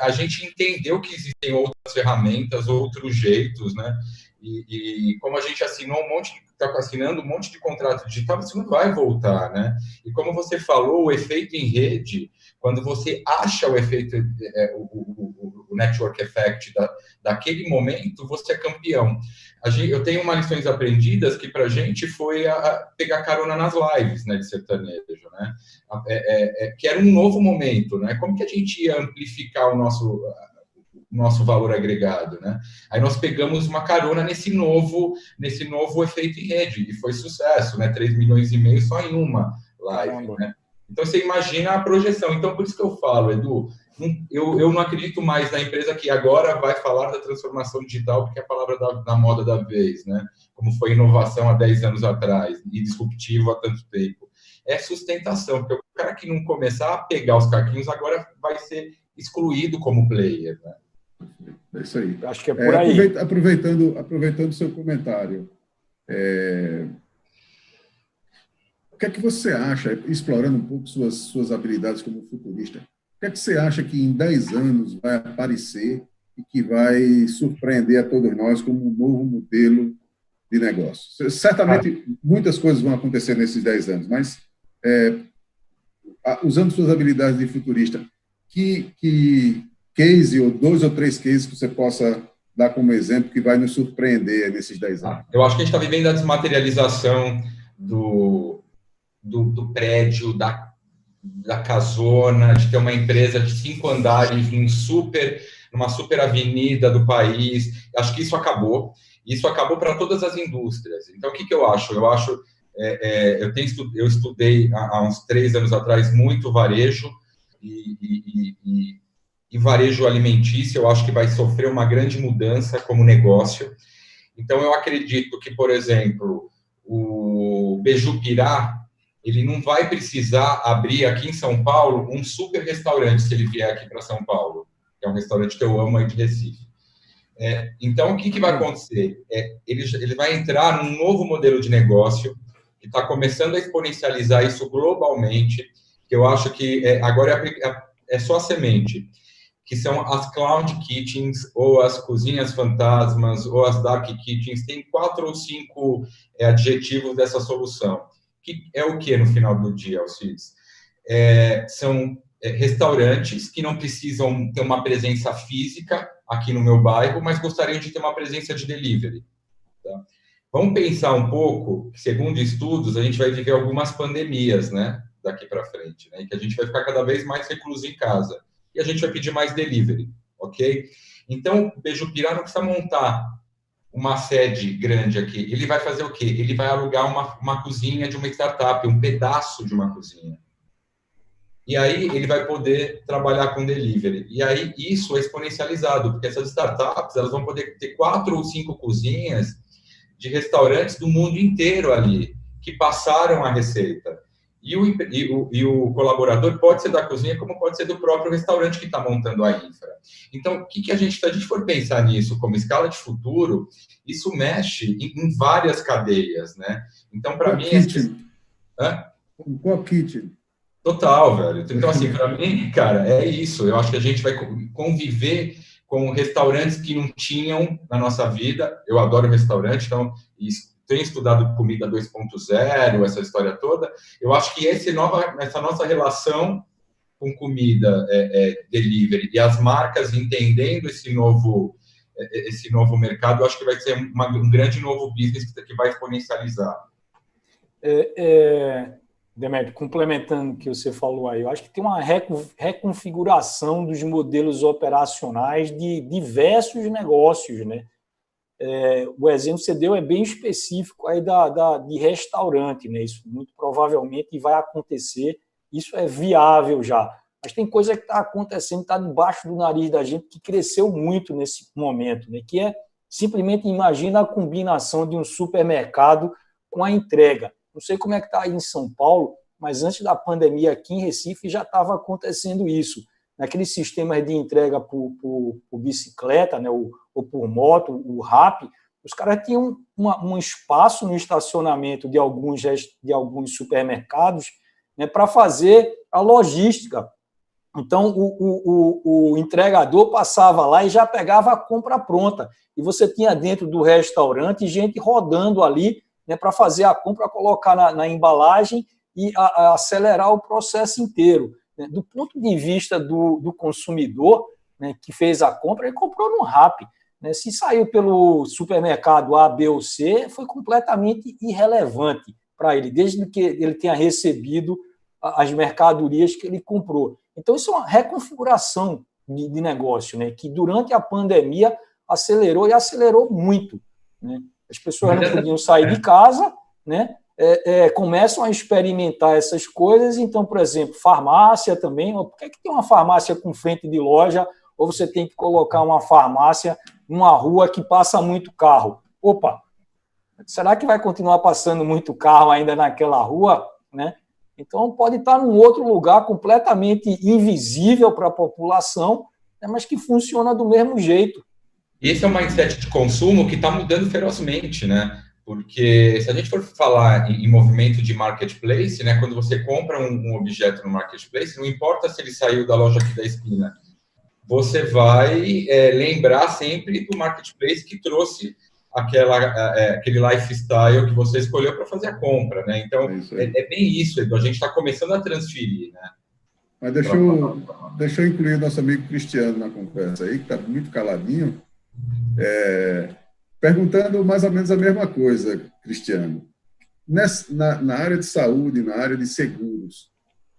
A gente entendeu que existem outras ferramentas, outros jeitos, né? E como a gente assinou está assinando um monte de contrato digital, isso não vai voltar, né? E como você falou, o efeito em rede, quando você acha o efeito, o network effect daquele momento, você é campeão. Eu tenho uma lições aprendidas que para a gente foi pegar carona nas lives, né, de sertanejo, né? Que era um novo momento, né? Como que a gente ia amplificar o nosso valor agregado, né? Aí nós pegamos uma carona nesse novo efeito em rede, e foi sucesso, né? 3,5 milhões só em uma live, né? Então, você imagina a projeção. Então, por isso que eu falo, Edu, eu não acredito mais na empresa que agora vai falar da transformação digital, porque é a palavra da moda da vez, né? Como foi inovação há 10 anos atrás, e disruptivo há tanto tempo. É sustentação, porque o cara que não começar a pegar os caquinhos agora vai ser excluído como player, né? É isso aí. Acho que é por aí. Aproveitando o seu comentário, o que é que você acha, explorando um pouco suas habilidades como futurista, o que é que você acha que em 10 anos vai aparecer e que vai surpreender a todos nós como um novo modelo de negócio? Certamente, muitas coisas vão acontecer nesses 10 anos, mas usando suas habilidades de futurista, que case, ou 2 ou 3 cases que você possa dar como exemplo que vai nos surpreender nesses 10 anos? Eu acho que a gente está vivendo a desmaterialização do prédio, da casona, de ter uma empresa de 5 andares numa super avenida do país. Acho que isso acabou. Isso acabou para todas as indústrias. Então, o que eu acho? Eu estudei há uns 3 anos atrás muito varejo e varejo alimentício. Eu acho que vai sofrer uma grande mudança como negócio. Então, eu acredito que, por exemplo, o Bejupirá, ele não vai precisar abrir aqui em São Paulo um super restaurante se ele vier aqui para São Paulo, que é um restaurante que eu amo aí de Recife. Então, o que vai acontecer? Ele vai entrar num novo modelo de negócio que está começando a exponencializar isso globalmente, que eu acho que agora é só a semente, que são as cloud kitchens, ou as cozinhas fantasmas, ou as dark kitchens. Tem 4 ou 5 adjetivos dessa solução. Que é o que no final do dia, Alcides? São restaurantes que não precisam ter uma presença física aqui no meu bairro, mas gostariam de ter uma presença de delivery. Tá? Vamos pensar um pouco, segundo estudos, a gente vai viver algumas pandemias, né, daqui para frente, né, e que a gente vai ficar cada vez mais recluso em casa, e a gente vai pedir mais delivery, ok? Então, o Bejupirá não precisa montar uma sede grande aqui, ele vai fazer o quê? Ele vai alugar uma cozinha de uma startup, um pedaço de uma cozinha. E aí ele vai poder trabalhar com delivery. E aí isso é exponencializado, porque essas startups elas vão poder ter 4 ou 5 cozinhas de restaurantes do mundo inteiro ali, que passaram a receita. E o colaborador pode ser da cozinha, como pode ser do próprio restaurante que está montando a infra. Então, o que a gente, se a gente for pensar nisso como escala de futuro, isso mexe em várias cadeias, né? Então, para mim... Qual kitchen? Total, velho. Então, assim, para mim, cara, é isso. Eu acho que a gente vai conviver com restaurantes que não tinham na nossa vida. Eu adoro restaurante, então tenho estudado comida 2.0, essa história toda. Eu acho que essa nossa relação com comida delivery e as marcas entendendo esse novo mercado, eu acho que vai ser um grande novo business que vai exponencializar. Demetrio, complementando o que você falou aí, eu acho que tem uma reconfiguração dos modelos operacionais de diversos negócios, né? O exemplo que você deu é bem específico aí de restaurante, né? Isso muito provavelmente vai acontecer, isso é viável já. Mas tem coisa que está acontecendo, está debaixo do nariz da gente, que cresceu muito nesse momento, né? Que é simplesmente, imagina a combinação de um supermercado com a entrega. Não sei como é que está aí em São Paulo, mas antes da pandemia aqui em Recife já estava acontecendo isso. Naqueles sistemas de entrega por bicicleta, né, ou por moto, o Rappi, os caras tinham um espaço no estacionamento de alguns supermercados, né, para fazer a logística. Então, o entregador passava lá e já pegava a compra pronta. E você tinha dentro do restaurante gente rodando ali, né, para fazer a compra, colocar na embalagem e acelerar o processo inteiro. Né? Do ponto de vista do consumidor, né, que fez a compra, ele comprou no Rappi. Né? Se saiu pelo supermercado A, B ou C, foi completamente irrelevante para ele, desde que ele tenha recebido as mercadorias que ele comprou. Então, isso é uma reconfiguração de negócio, né, que durante a pandemia acelerou muito, né? As pessoas não podiam sair de casa, né? Começam a experimentar essas coisas. Então, por exemplo, farmácia também. Por que tem uma farmácia com frente de loja ou você tem que colocar uma farmácia numa rua que passa muito carro? Opa, será que vai continuar passando muito carro ainda naquela rua? Né? Então, pode estar num outro lugar completamente invisível para a população, né? Mas que funciona do mesmo jeito. Esse é um mindset de consumo que está mudando ferozmente, né? Porque se a gente for falar em movimento de marketplace, né? Quando você compra um objeto no marketplace, não importa se ele saiu da loja aqui da esquina, você vai lembrar sempre do marketplace que trouxe aquele lifestyle que você escolheu para fazer a compra, né? Então, é bem isso, Edu. A gente está começando a transferir, né? Mas deixa eu incluir o nosso amigo Cristiano na conversa aí, que está muito caladinho. Perguntando mais ou menos a mesma coisa, Cristiano. Na área de saúde, na área de seguros,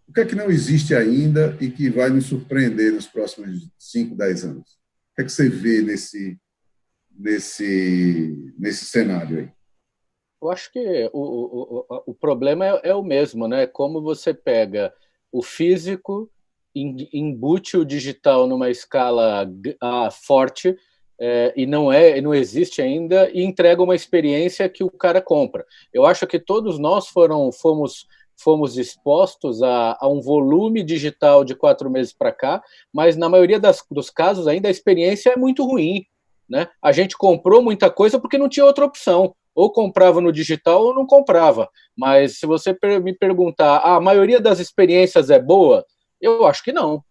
o que é que não existe ainda e que vai nos surpreender nos próximos 5, 10 anos? O que é que você vê nesse cenário aí? Eu acho que o problema é o mesmo, né? Como você pega o físico, embute o digital numa escala forte, e não existe ainda, e entrega uma experiência que o cara compra. Eu acho que todos nós fomos expostos a um volume digital de 4 meses para cá, mas na maioria dos casos ainda a experiência é muito ruim, né? A gente comprou muita coisa porque não tinha outra opção. Ou comprava no digital ou não comprava. Mas se você me perguntar, a maioria das experiências é boa? Eu acho que não.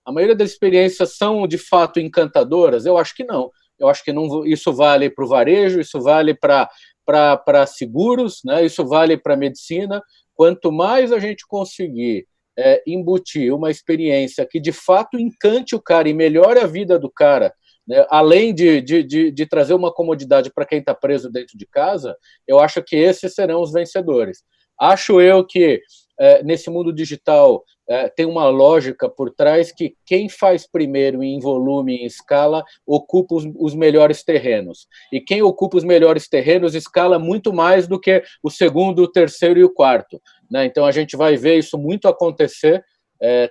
A maioria das experiências são, de fato, encantadoras? Eu acho que não. Eu acho que não, isso vale para o varejo, isso vale para seguros, né? Isso vale para medicina. Quanto mais a gente conseguir embutir uma experiência que, de fato, encante o cara e melhore a vida do cara, né, além de trazer uma comodidade para quem está preso dentro de casa, eu acho que esses serão os vencedores. Acho eu que nesse mundo digital tem uma lógica por trás que quem faz primeiro em volume, em escala, ocupa os melhores terrenos. E quem ocupa os melhores terrenos escala muito mais do que o segundo, o terceiro e o quarto, né? Então a gente vai ver isso muito acontecer.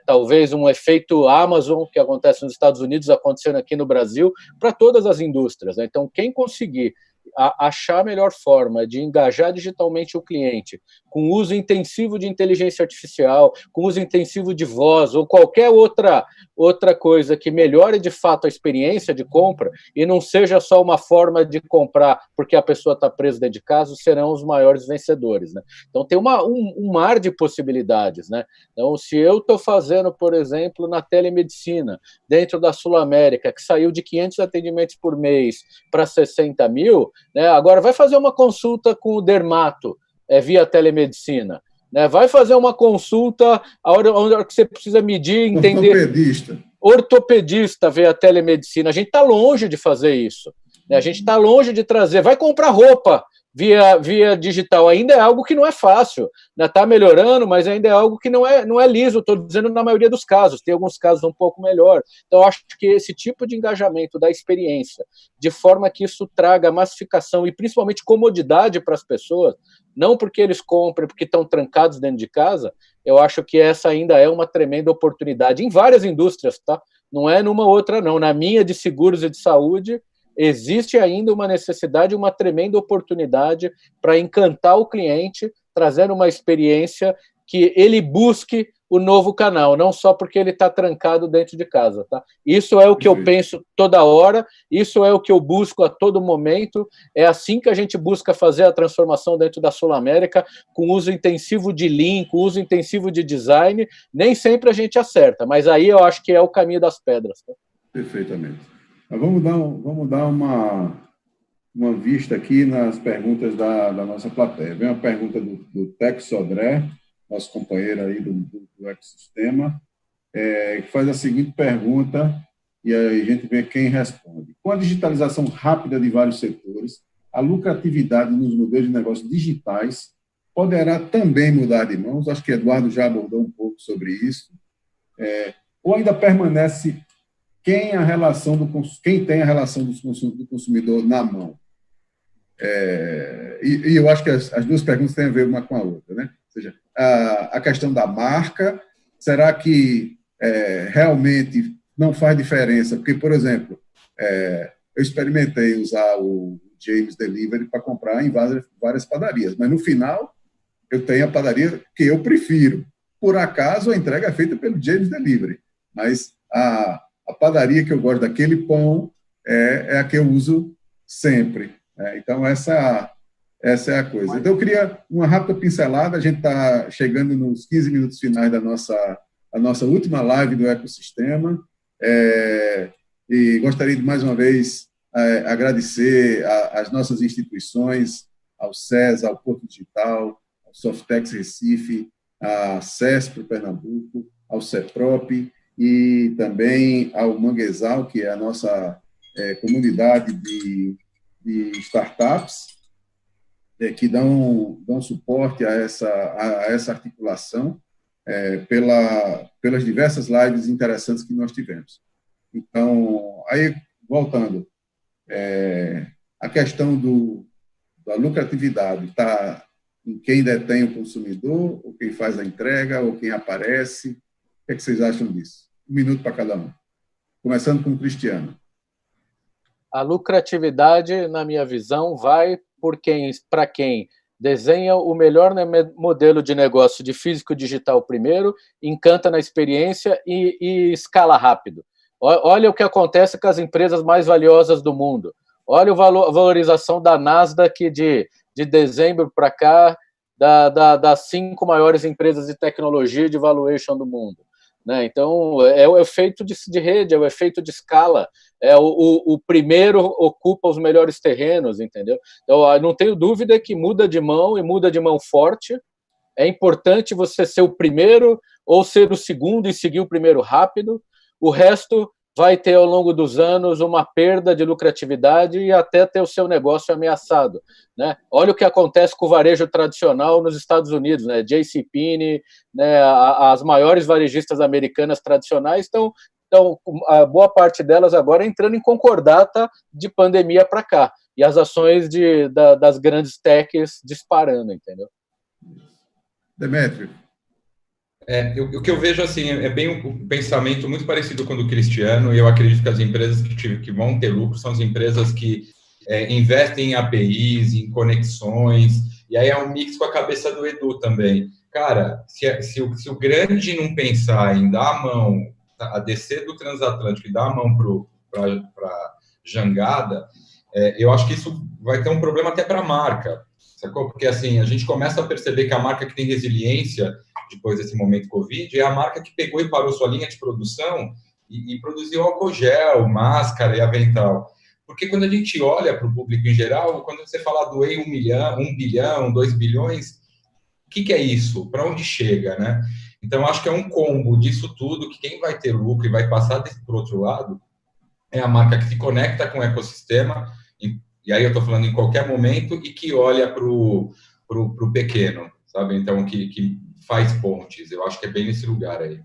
Talvez um efeito Amazon, que acontece nos Estados Unidos, acontecendo aqui no Brasil, para todas as indústrias, né? Então, quem conseguir achar a melhor forma de engajar digitalmente o cliente, com uso intensivo de inteligência artificial, com uso intensivo de voz, ou qualquer outra coisa que melhore de fato a experiência de compra e não seja só uma forma de comprar porque a pessoa está presa dentro de casa, serão os maiores vencedores, né? Então, tem um mar de possibilidades, né? Então, se eu estou fazendo, por exemplo, na telemedicina, dentro da Sul América, que saiu de 500 atendimentos por mês para 60 mil, né? Agora vai fazer uma consulta com o dermato via telemedicina, né? Vai fazer uma consulta a hora que você precisa medir, entender. Ortopedista via telemedicina. A gente está longe de fazer isso, né? A gente está longe de trazer. Vai comprar roupa via digital. Ainda é algo que não é fácil, né? Está melhorando, mas ainda é algo que não é liso. Estou dizendo na maioria dos casos. Tem alguns casos um pouco melhor. Então, eu acho que esse tipo de engajamento da experiência, de forma que isso traga massificação e principalmente comodidade para as pessoas, não porque eles comprem, porque estão trancados dentro de casa, eu acho que essa ainda é uma tremenda oportunidade em várias indústrias, tá? Não é numa outra, não. Na minha de seguros e de saúde, existe ainda uma necessidade, uma tremenda oportunidade para encantar o cliente, trazendo uma experiência que ele busque o novo canal, não só porque ele está trancado dentro de casa, tá? Isso é o que eu penso toda hora, isso é o que eu busco a todo momento, é assim que a gente busca fazer a transformação dentro da Sul América, com uso intensivo de Lean, com uso intensivo de design. Nem sempre a gente acerta, mas aí eu acho que é o caminho das pedras, tá? Perfeitamente. Mas vamos dar uma vista aqui nas perguntas da nossa plateia. Vem uma pergunta do Tex Sodré, nosso companheiro aí do ecossistema, que faz a seguinte pergunta, e aí a gente vê quem responde. Com a digitalização rápida de vários setores, a lucratividade nos modelos de negócios digitais poderá também mudar de mãos? Acho que Eduardo já abordou um pouco sobre isso. Ou ainda permanece quem tem a relação do consumidor na mão? E eu acho que as duas perguntas têm a ver uma com a outra, né? Ou seja, a questão da marca, será que realmente não faz diferença? Porque, por exemplo, eu experimentei usar o James Delivery para comprar em várias padarias, mas no final eu tenho a padaria que eu prefiro. Por acaso, a entrega é feita pelo James Delivery, mas a padaria que eu gosto daquele pão é a que eu uso sempre. Então, essa é a coisa. Então, eu queria uma rápida pincelada. A gente está chegando nos 15 minutos finais da nossa última live do ecossistema. E gostaria de, mais uma vez, agradecer às nossas instituições, ao SES, ao Porto Digital, ao Softex Recife, à CESP Pernambuco, ao CEPROP, e também ao Manguezal, que é a nossa comunidade de startups, que dão suporte a essa articulação pelas diversas lives interessantes que nós tivemos. Então, aí, voltando, a questão da lucratividade está em quem detém o consumidor, ou quem faz a entrega, ou quem aparece. O que é que vocês acham disso? 1 minuto para cada um. Começando com o Cristiano. A lucratividade, na minha visão, vai para quem desenha o melhor modelo de negócio de físico-digital primeiro, encanta na experiência e escala rápido. Olha o que acontece com as empresas mais valiosas do mundo. Olha a valorização da Nasdaq de dezembro para cá, das 5 maiores empresas de tecnologia de valuation do mundo. né? Então, é o efeito de rede, é o efeito de escala. O primeiro ocupa os melhores terrenos, entendeu? Então, não tenho dúvida que muda de mão, e muda de mão forte. É importante você ser o primeiro ou ser o segundo e seguir o primeiro rápido. O resto vai ter, ao longo dos anos, uma perda de lucratividade e até ter o seu negócio ameaçado, né? Olha o que acontece com o varejo tradicional nos Estados Unidos, né? JCPenney, né? As maiores varejistas americanas tradicionais estão, a boa parte delas agora entrando em concordata de pandemia para cá, e as ações das grandes techs disparando, entendeu? Demétrio. O que eu vejo assim é bem um pensamento muito parecido com o do Cristiano, e eu acredito que as empresas que vão ter lucro são as empresas que investem em APIs, em conexões, e aí é um mix com a cabeça do Edu também. Cara, se o grande não pensar em dar a mão, a descer do transatlântico e dar a mão para jangada, eu acho que isso vai ter um problema até para a marca, sacou? Porque assim, a gente começa a perceber que a marca que tem resiliência depois desse momento Covid, é a marca que pegou e parou sua linha de produção e produziu álcool gel, máscara e avental. Porque quando a gente olha para o público em geral, quando você fala doei 1 milhão, 1 bilhão, 2 bilhões, o que é isso? Para onde chega, né? Então, acho que é um combo disso tudo, que quem vai ter lucro e vai passar para o outro lado é a marca que se conecta com o ecossistema, e aí eu estou falando em qualquer momento, e que olha para o pequeno, sabe? Então, que faz pontes. Eu acho que é bem nesse lugar aí.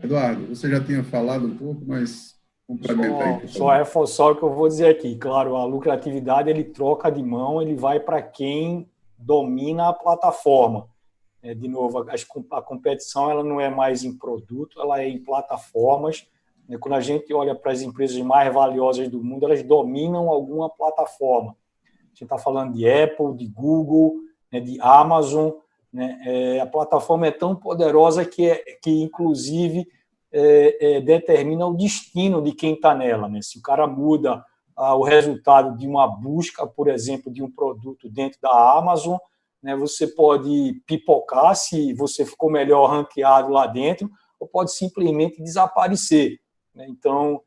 Eduardo, você já tinha falado um pouco, mas complementa aí. Só reforçar o que eu vou dizer aqui. Claro, a lucratividade, ele troca de mão, ele vai para quem domina a plataforma. De novo, a competição ela não é mais em produto, ela é em plataformas. Quando a gente olha para as empresas mais valiosas do mundo, elas dominam alguma plataforma. A gente está falando de Apple, de Google, de Amazon. A plataforma é tão poderosa que inclusive, determina o destino de quem está nela. Se o cara muda o resultado de uma busca, por exemplo, de um produto dentro da Amazon, você pode pipocar se você ficou melhor ranqueado lá dentro, ou pode simplesmente desaparecer. Então,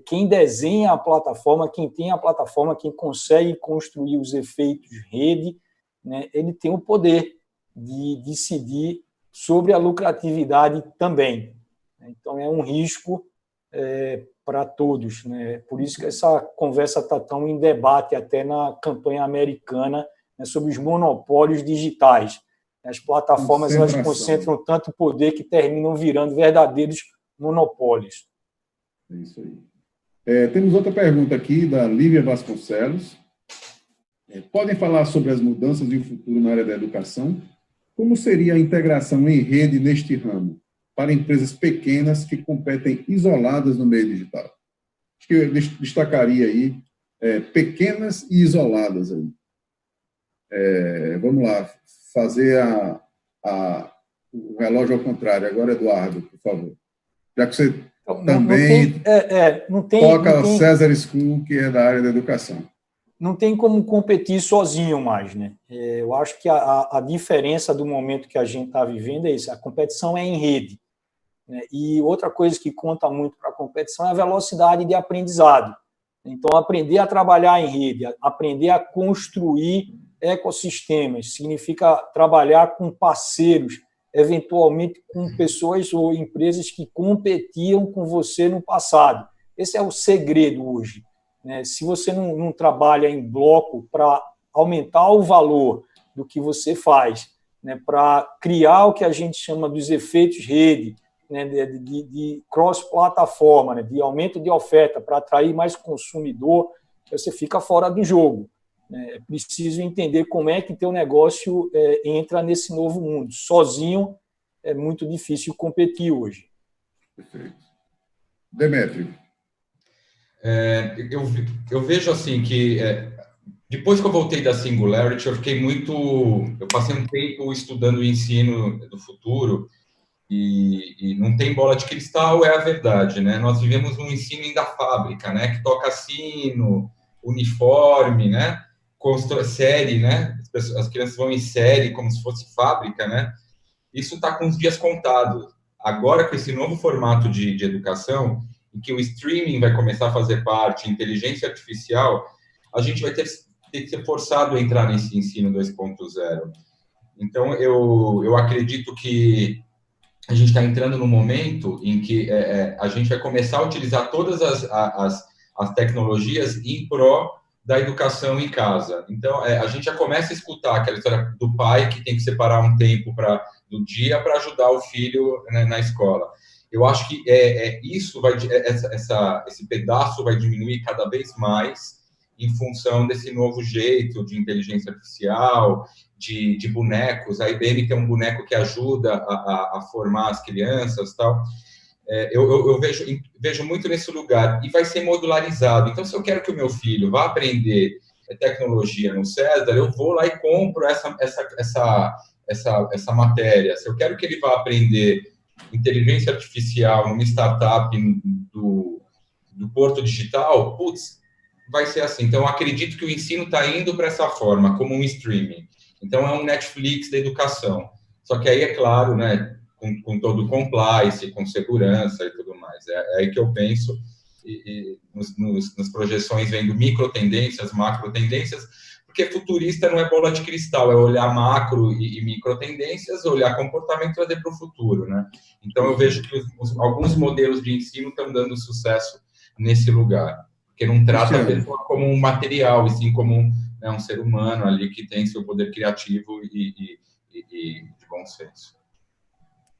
quem desenha a plataforma, quem tem a plataforma, quem consegue construir os efeitos de rede, ele tem o poder de decidir sobre a lucratividade também. Então, é um risco para todos. Por isso que essa conversa está tão em debate até na campanha americana, sobre os monopólios digitais. As plataformas elas concentram tanto poder que terminam virando verdadeiros monopólios. É isso aí. Temos outra pergunta aqui da Lívia Vasconcelos. Podem falar sobre as mudanças e o futuro na área da educação? Como seria a integração em rede neste ramo para empresas pequenas que competem isoladas no meio digital? Acho que eu destacaria aí pequenas e isoladas aí. Vamos lá, fazer o relógio ao contrário. Agora, Eduardo, por favor. Já que você também toca o César School, que é da área da educação. Não tem como competir sozinho mais, Eu acho que a diferença do momento que a gente está vivendo é isso. A competição é em rede. E outra coisa que conta muito para a competição é a velocidade de aprendizado. Então, aprender a trabalhar em rede, aprender a construir ecossistemas, significa trabalhar com parceiros, eventualmente com pessoas ou empresas que competiam com você no passado. Esse é o segredo hoje. Se você não trabalha em bloco para aumentar o valor do que você faz, para criar o que a gente chama dos efeitos rede, de cross-plataforma, de aumento de oferta para atrair mais consumidor, você fica fora do jogo. É preciso entender como é que teu negócio entra nesse novo mundo. Sozinho é muito difícil competir hoje. Perfeito. Demétrio. Eu vejo assim que depois que eu voltei da Singularity, eu passei um tempo estudando o ensino do futuro e não tem bola de cristal, é a verdade, Nós vivemos um ensino da fábrica, que toca sino, uniforme, constrói série, as crianças vão em série como se fosse fábrica, Isso está com os dias contados. agora com esse novo formato de educação, em que o streaming vai começar a fazer parte, inteligência artificial, a gente vai ter que ser forçado a entrar nesse ensino 2.0. Então, eu acredito que a gente está entrando num momento em que a gente vai começar a utilizar todas as tecnologias em pró da educação em casa. Então, a gente já começa a escutar aquela história do pai que tem que separar um tempo do dia para ajudar o filho, né, na escola. Eu acho que esse pedaço vai diminuir cada vez mais em função desse novo jeito de inteligência artificial, de bonecos. A IBM tem um boneco que ajuda a formar as crianças, tal. Eu vejo muito nesse lugar, e vai ser modularizado. Então, se eu quero que o meu filho vá aprender tecnologia no César, eu vou lá e compro essa matéria. Se eu quero que ele vá aprender inteligência artificial numa startup do Porto Digital, vai ser assim. Então, eu acredito que o ensino está indo para essa forma, como um streaming. Então, é um Netflix da educação. Só que aí, é claro, né, com todo o compliance, com segurança e tudo mais. É aí que eu penso, nas projeções vendo micro-tendências, macro-tendências, porque futurista não é bola de cristal, é olhar macro e micro-tendências, olhar comportamento e trazer para o futuro, né? Então, eu vejo que alguns modelos de ensino estão dando sucesso nesse lugar, porque não trata a pessoa como um material, e sim como um ser humano ali que tem seu poder criativo e de bom senso.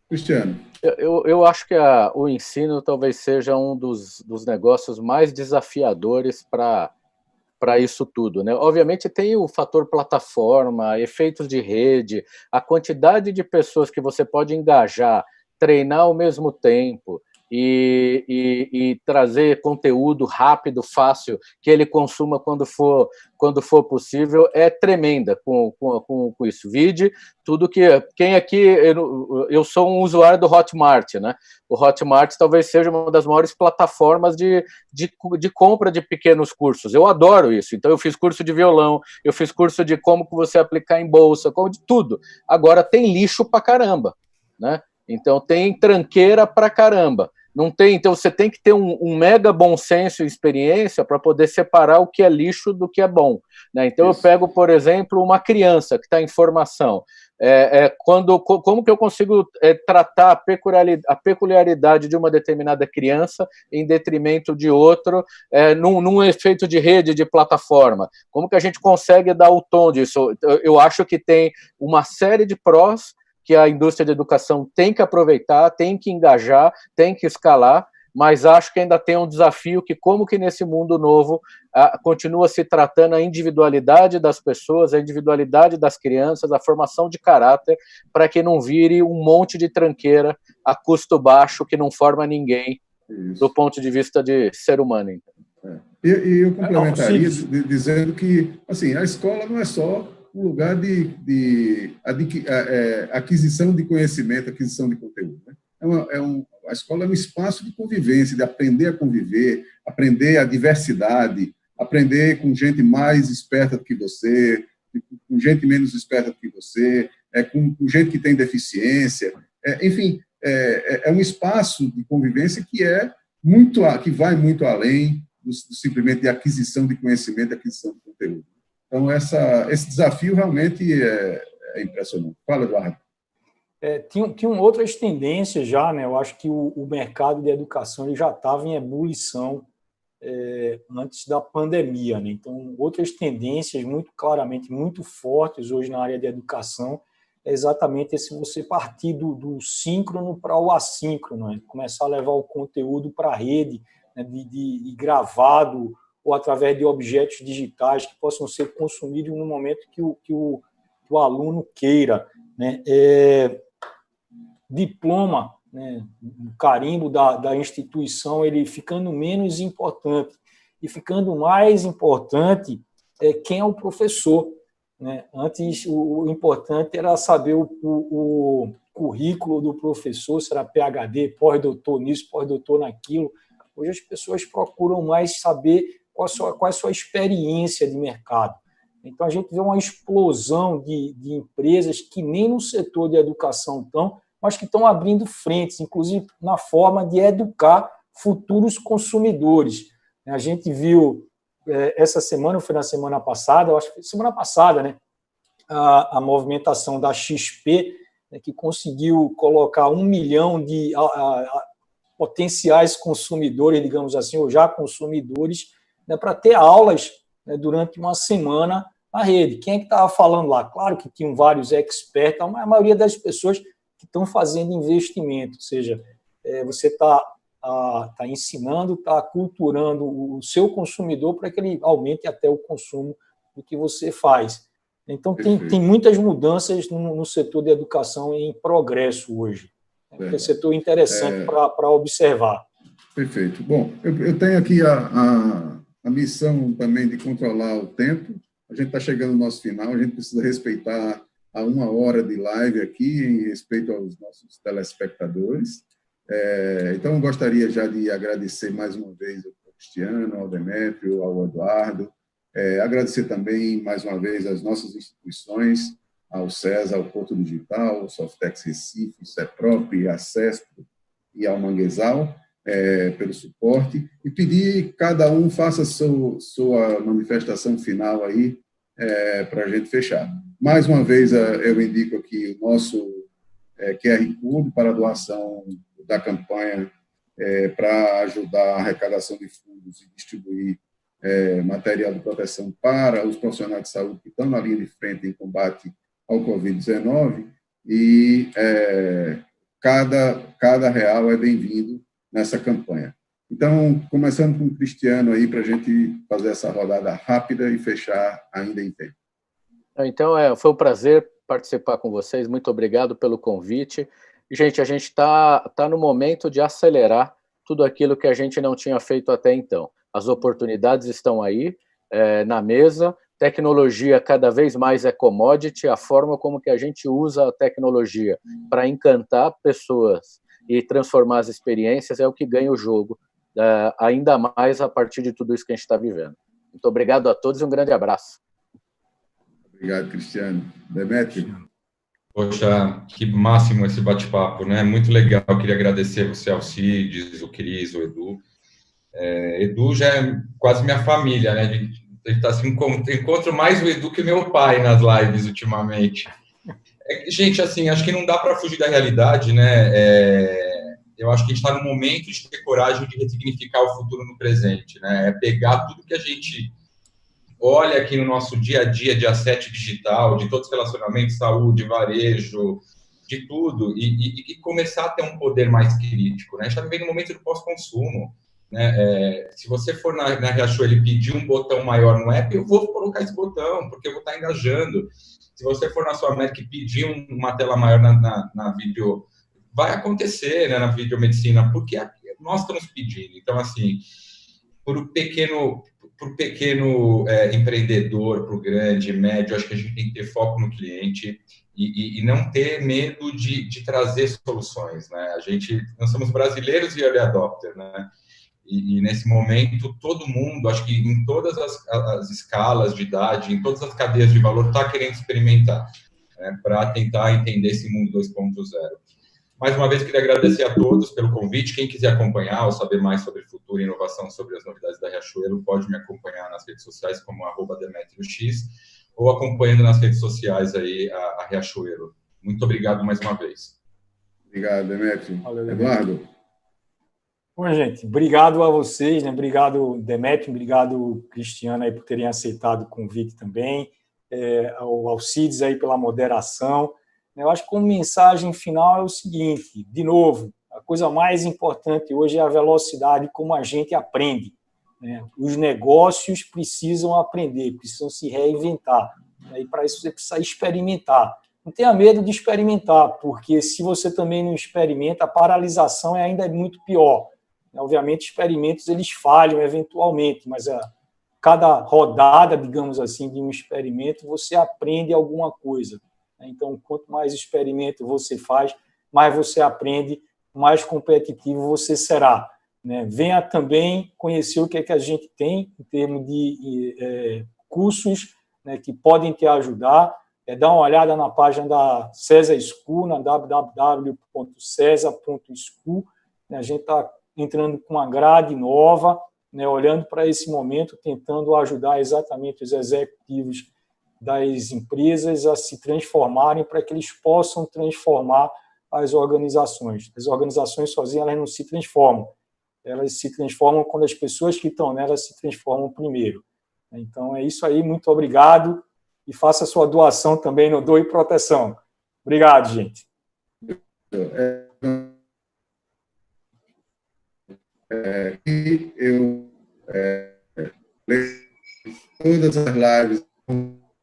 Cristiano. Eu acho que o ensino talvez seja um dos negócios mais desafiadores para isso tudo, né? Obviamente tem o fator plataforma, efeitos de rede, a quantidade de pessoas que você pode engajar, treinar ao mesmo tempo e trazer conteúdo rápido, fácil, que ele consuma quando for possível, é tremenda com isso. Vide tudo que... Quem aqui... Eu sou um usuário do Hotmart, né? O Hotmart talvez seja uma das maiores plataformas de compra de pequenos cursos. Eu adoro isso. Então, eu fiz curso de violão, eu fiz curso de como você aplicar em bolsa, como de tudo. Agora, tem lixo pra caramba, né? Então, tem tranqueira pra caramba. Não tem, então você tem que ter um mega bom senso e experiência para poder separar o que é lixo do que é bom, né? Então eu pego, por exemplo, uma criança que está em formação, como que eu consigo tratar a peculiaridade de uma determinada criança em detrimento de outro, num efeito de rede, de plataforma? Como que a gente consegue dar o tom disso? Eu acho que tem uma série de prós que a indústria de educação tem que aproveitar, tem que engajar, tem que escalar, mas acho que ainda tem um desafio que como que nesse mundo novo continua se tratando a individualidade das pessoas, a individualidade das crianças, a formação de caráter, para que não vire um monte de tranqueira a custo baixo que não forma ninguém. Isso. Do ponto de vista de ser humano. Então. E eu complementaria dizendo que assim, a escola não é só um lugar de aquisição de conhecimento, aquisição de conteúdo. Né? A escola é um espaço de convivência, de aprender a conviver, aprender a diversidade, aprender com gente mais esperta do que você, com gente menos esperta do que você, com gente que tem deficiência. Enfim, é um espaço de convivência que vai muito além do simplesmente de aquisição de conhecimento, aquisição de conteúdo. Então, esse desafio realmente é impressionante. Fala, Eduardo. Tinham outras tendências já, né? Eu acho que o mercado de educação ele já estava em ebulição antes da pandemia, né? Então, outras tendências muito claramente, muito fortes hoje na área de educação é exatamente esse você partir do síncrono para o assíncrono, né? Começar a levar o conteúdo para a rede, né? de gravado, ou através de objetos digitais que possam ser consumidos no momento que o aluno queira, né? Diploma, né? O carimbo da instituição, ele ficando menos importante e ficando mais importante quem é o professor, né? Antes, o importante era saber o currículo do professor, se era PhD, pós-doutor nisso, pós-doutor naquilo. Hoje as pessoas procuram mais saber qual é a sua experiência de mercado. Então, a gente vê uma explosão de empresas que nem no setor de educação estão, mas que estão abrindo frentes, inclusive na forma de educar futuros consumidores. A gente viu essa semana, ou foi na semana passada, eu acho que foi semana passada, né, a movimentação da XP, né, que conseguiu colocar 1 milhão de potenciais consumidores, digamos assim, ou já consumidores, né, para ter aulas, né, durante uma semana na rede. Quem é que estava falando lá? Claro que tinham vários experts, mas a maioria das pessoas que estão fazendo investimento, ou seja, você está ensinando, está aculturando o seu consumidor para que ele aumente até o consumo do que você faz. Então, tem muitas mudanças no setor de educação em progresso hoje. É um setor interessante para observar. Perfeito. Bom, eu tenho aqui a missão também de controlar o tempo. A gente está chegando no nosso final, a gente precisa respeitar a 1 hora de live aqui, em respeito aos nossos telespectadores. Então, eu gostaria já de agradecer mais uma vez ao Cristiano, ao Demétrio, ao Eduardo, agradecer também mais uma vez às nossas instituições, ao CESA, ao Porto Digital, ao Softex Recife, CEPROP, a CESP e ao Manguezal, pelo suporte, e pedir que cada um faça sua manifestação final aí, para a gente fechar. Mais uma vez, eu indico aqui o nosso QR Code para a doação da campanha, para ajudar a arrecadação de fundos e distribuir material de proteção para os profissionais de saúde que estão na linha de frente em combate ao Covid-19, e cada real é bem-vindo nessa campanha. Então, começando com o Cristiano aí, para a gente fazer essa rodada rápida e fechar ainda em tempo. Então, foi um prazer participar com vocês, muito obrigado pelo convite. Gente, a gente está no momento de acelerar tudo aquilo que a gente não tinha feito até então. As oportunidades estão aí, na mesa, tecnologia cada vez mais é commodity, a forma como que a gente usa a tecnologia para encantar pessoas e transformar as experiências é o que ganha o jogo, ainda mais a partir de tudo isso que a gente está vivendo. Muito obrigado a todos e um grande abraço. Obrigado, Cristiano. Demétrio? Poxa, que máximo esse bate-papo, né? Muito legal. Eu queria agradecer você, Alcides, o Cris, o Edu. Edu já é quase minha família, né? A gente tá se encontro mais o Edu que meu pai nas lives ultimamente. Gente, assim, acho que não dá para fugir da realidade, né? Eu acho que a gente está no momento de ter coragem de ressignificar o futuro no presente, né? É pegar tudo que a gente olha aqui no nosso dia a dia de asset digital, de todos os relacionamentos, saúde, varejo, de tudo, e começar a ter um poder mais crítico, né? A gente está vivendo um momento do pós-consumo, né? Se você for na Riachuelo e pedir um botão maior no app, eu vou colocar esse botão, porque eu vou estar engajando. Se você for na sua América e pedir uma tela maior na vídeo, vai acontecer, né, na videomedicina, porque nós estamos pedindo. Então, assim, para o pequeno empreendedor, para o grande, médio, acho que a gente tem que ter foco no cliente e não ter medo de trazer soluções, né? Nós somos brasileiros e early adopter, né? E nesse momento, todo mundo, acho que em todas as escalas de idade, em todas as cadeias de valor, está querendo experimentar, né, para tentar entender esse mundo 2.0. Mais uma vez, queria agradecer a todos pelo convite. Quem quiser acompanhar ou saber mais sobre futuro e inovação, sobre as novidades da Riachuelo, pode me acompanhar nas redes sociais como @DemetrioX ou acompanhando nas redes sociais aí a Riachuelo. Muito obrigado mais uma vez. Obrigado, Demétrio. Eduardo? Bom, gente, obrigado a vocês, né? Obrigado, Demétrio, obrigado, Cristiano, aí, por terem aceitado o convite também, ao Alcides aí pela moderação. Eu acho que como mensagem final é o seguinte, de novo, a coisa mais importante hoje é a velocidade como a gente aprende, né? Os negócios precisam aprender, precisam se reinventar, né? E para isso você precisa experimentar. Não tenha medo de experimentar, porque se você também não experimenta, a paralisação ainda é muito pior. Obviamente, experimentos eles falham eventualmente, mas cada rodada, digamos assim, de um experimento, você aprende alguma coisa. Então, quanto mais experimento você faz, mais você aprende, mais competitivo você será, né? Venha também conhecer o que é que a gente tem em termos de cursos, né, que podem te ajudar. dá uma olhada na página da CESA School, na www.cesa.school. A gente está entrando com uma grade nova, né, olhando para esse momento, tentando ajudar exatamente os executivos das empresas a se transformarem para que eles possam transformar as organizações. As organizações sozinhas elas não se transformam. Elas se transformam quando as pessoas que estão nelas se transformam primeiro. Então, é isso aí. Muito obrigado. E faça a sua doação também no Doe Proteção. Obrigado, gente. Eu leio todas as lives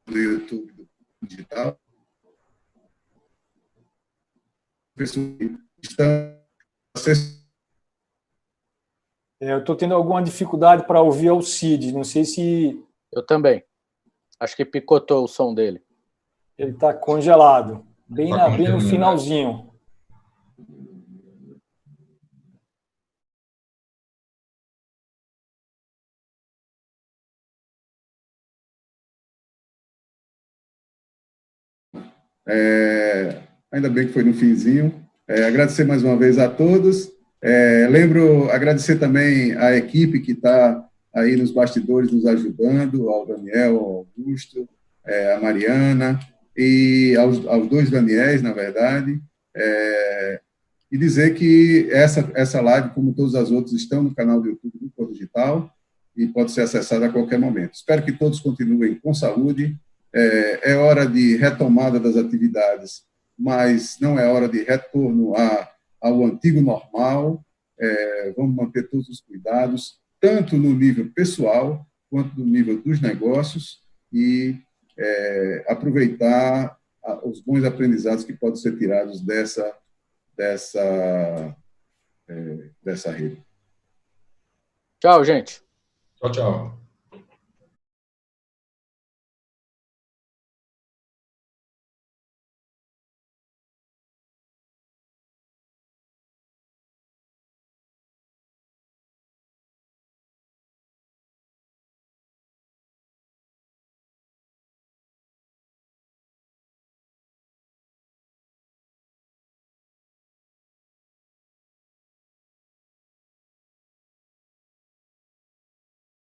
do YouTube do digital. Pessoas estão eu estou tendo alguma dificuldade para ouvir o Cid. Não sei se... Eu também. Acho que picotou o som dele. Ele está congelado. Bem no finalzinho. Ainda bem que foi no finzinho. Agradecer mais uma vez a todos. Agradecer também à equipe que está aí nos bastidores nos ajudando, ao Daniel, ao Augusto, a Mariana, e aos dois Daniéis, na verdade, e dizer que essa live, como todas as outras, estão no canal do YouTube do Cor Digital e pode ser acessada a qualquer momento. Espero que todos continuem com saúde. É hora de retomada das atividades, mas não é hora de retorno ao antigo normal. Vamos manter todos os cuidados, tanto no nível pessoal, quanto no nível dos negócios, e aproveitar os bons aprendizados que podem ser tirados dessa rede. Tchau, gente. Tchau, tchau.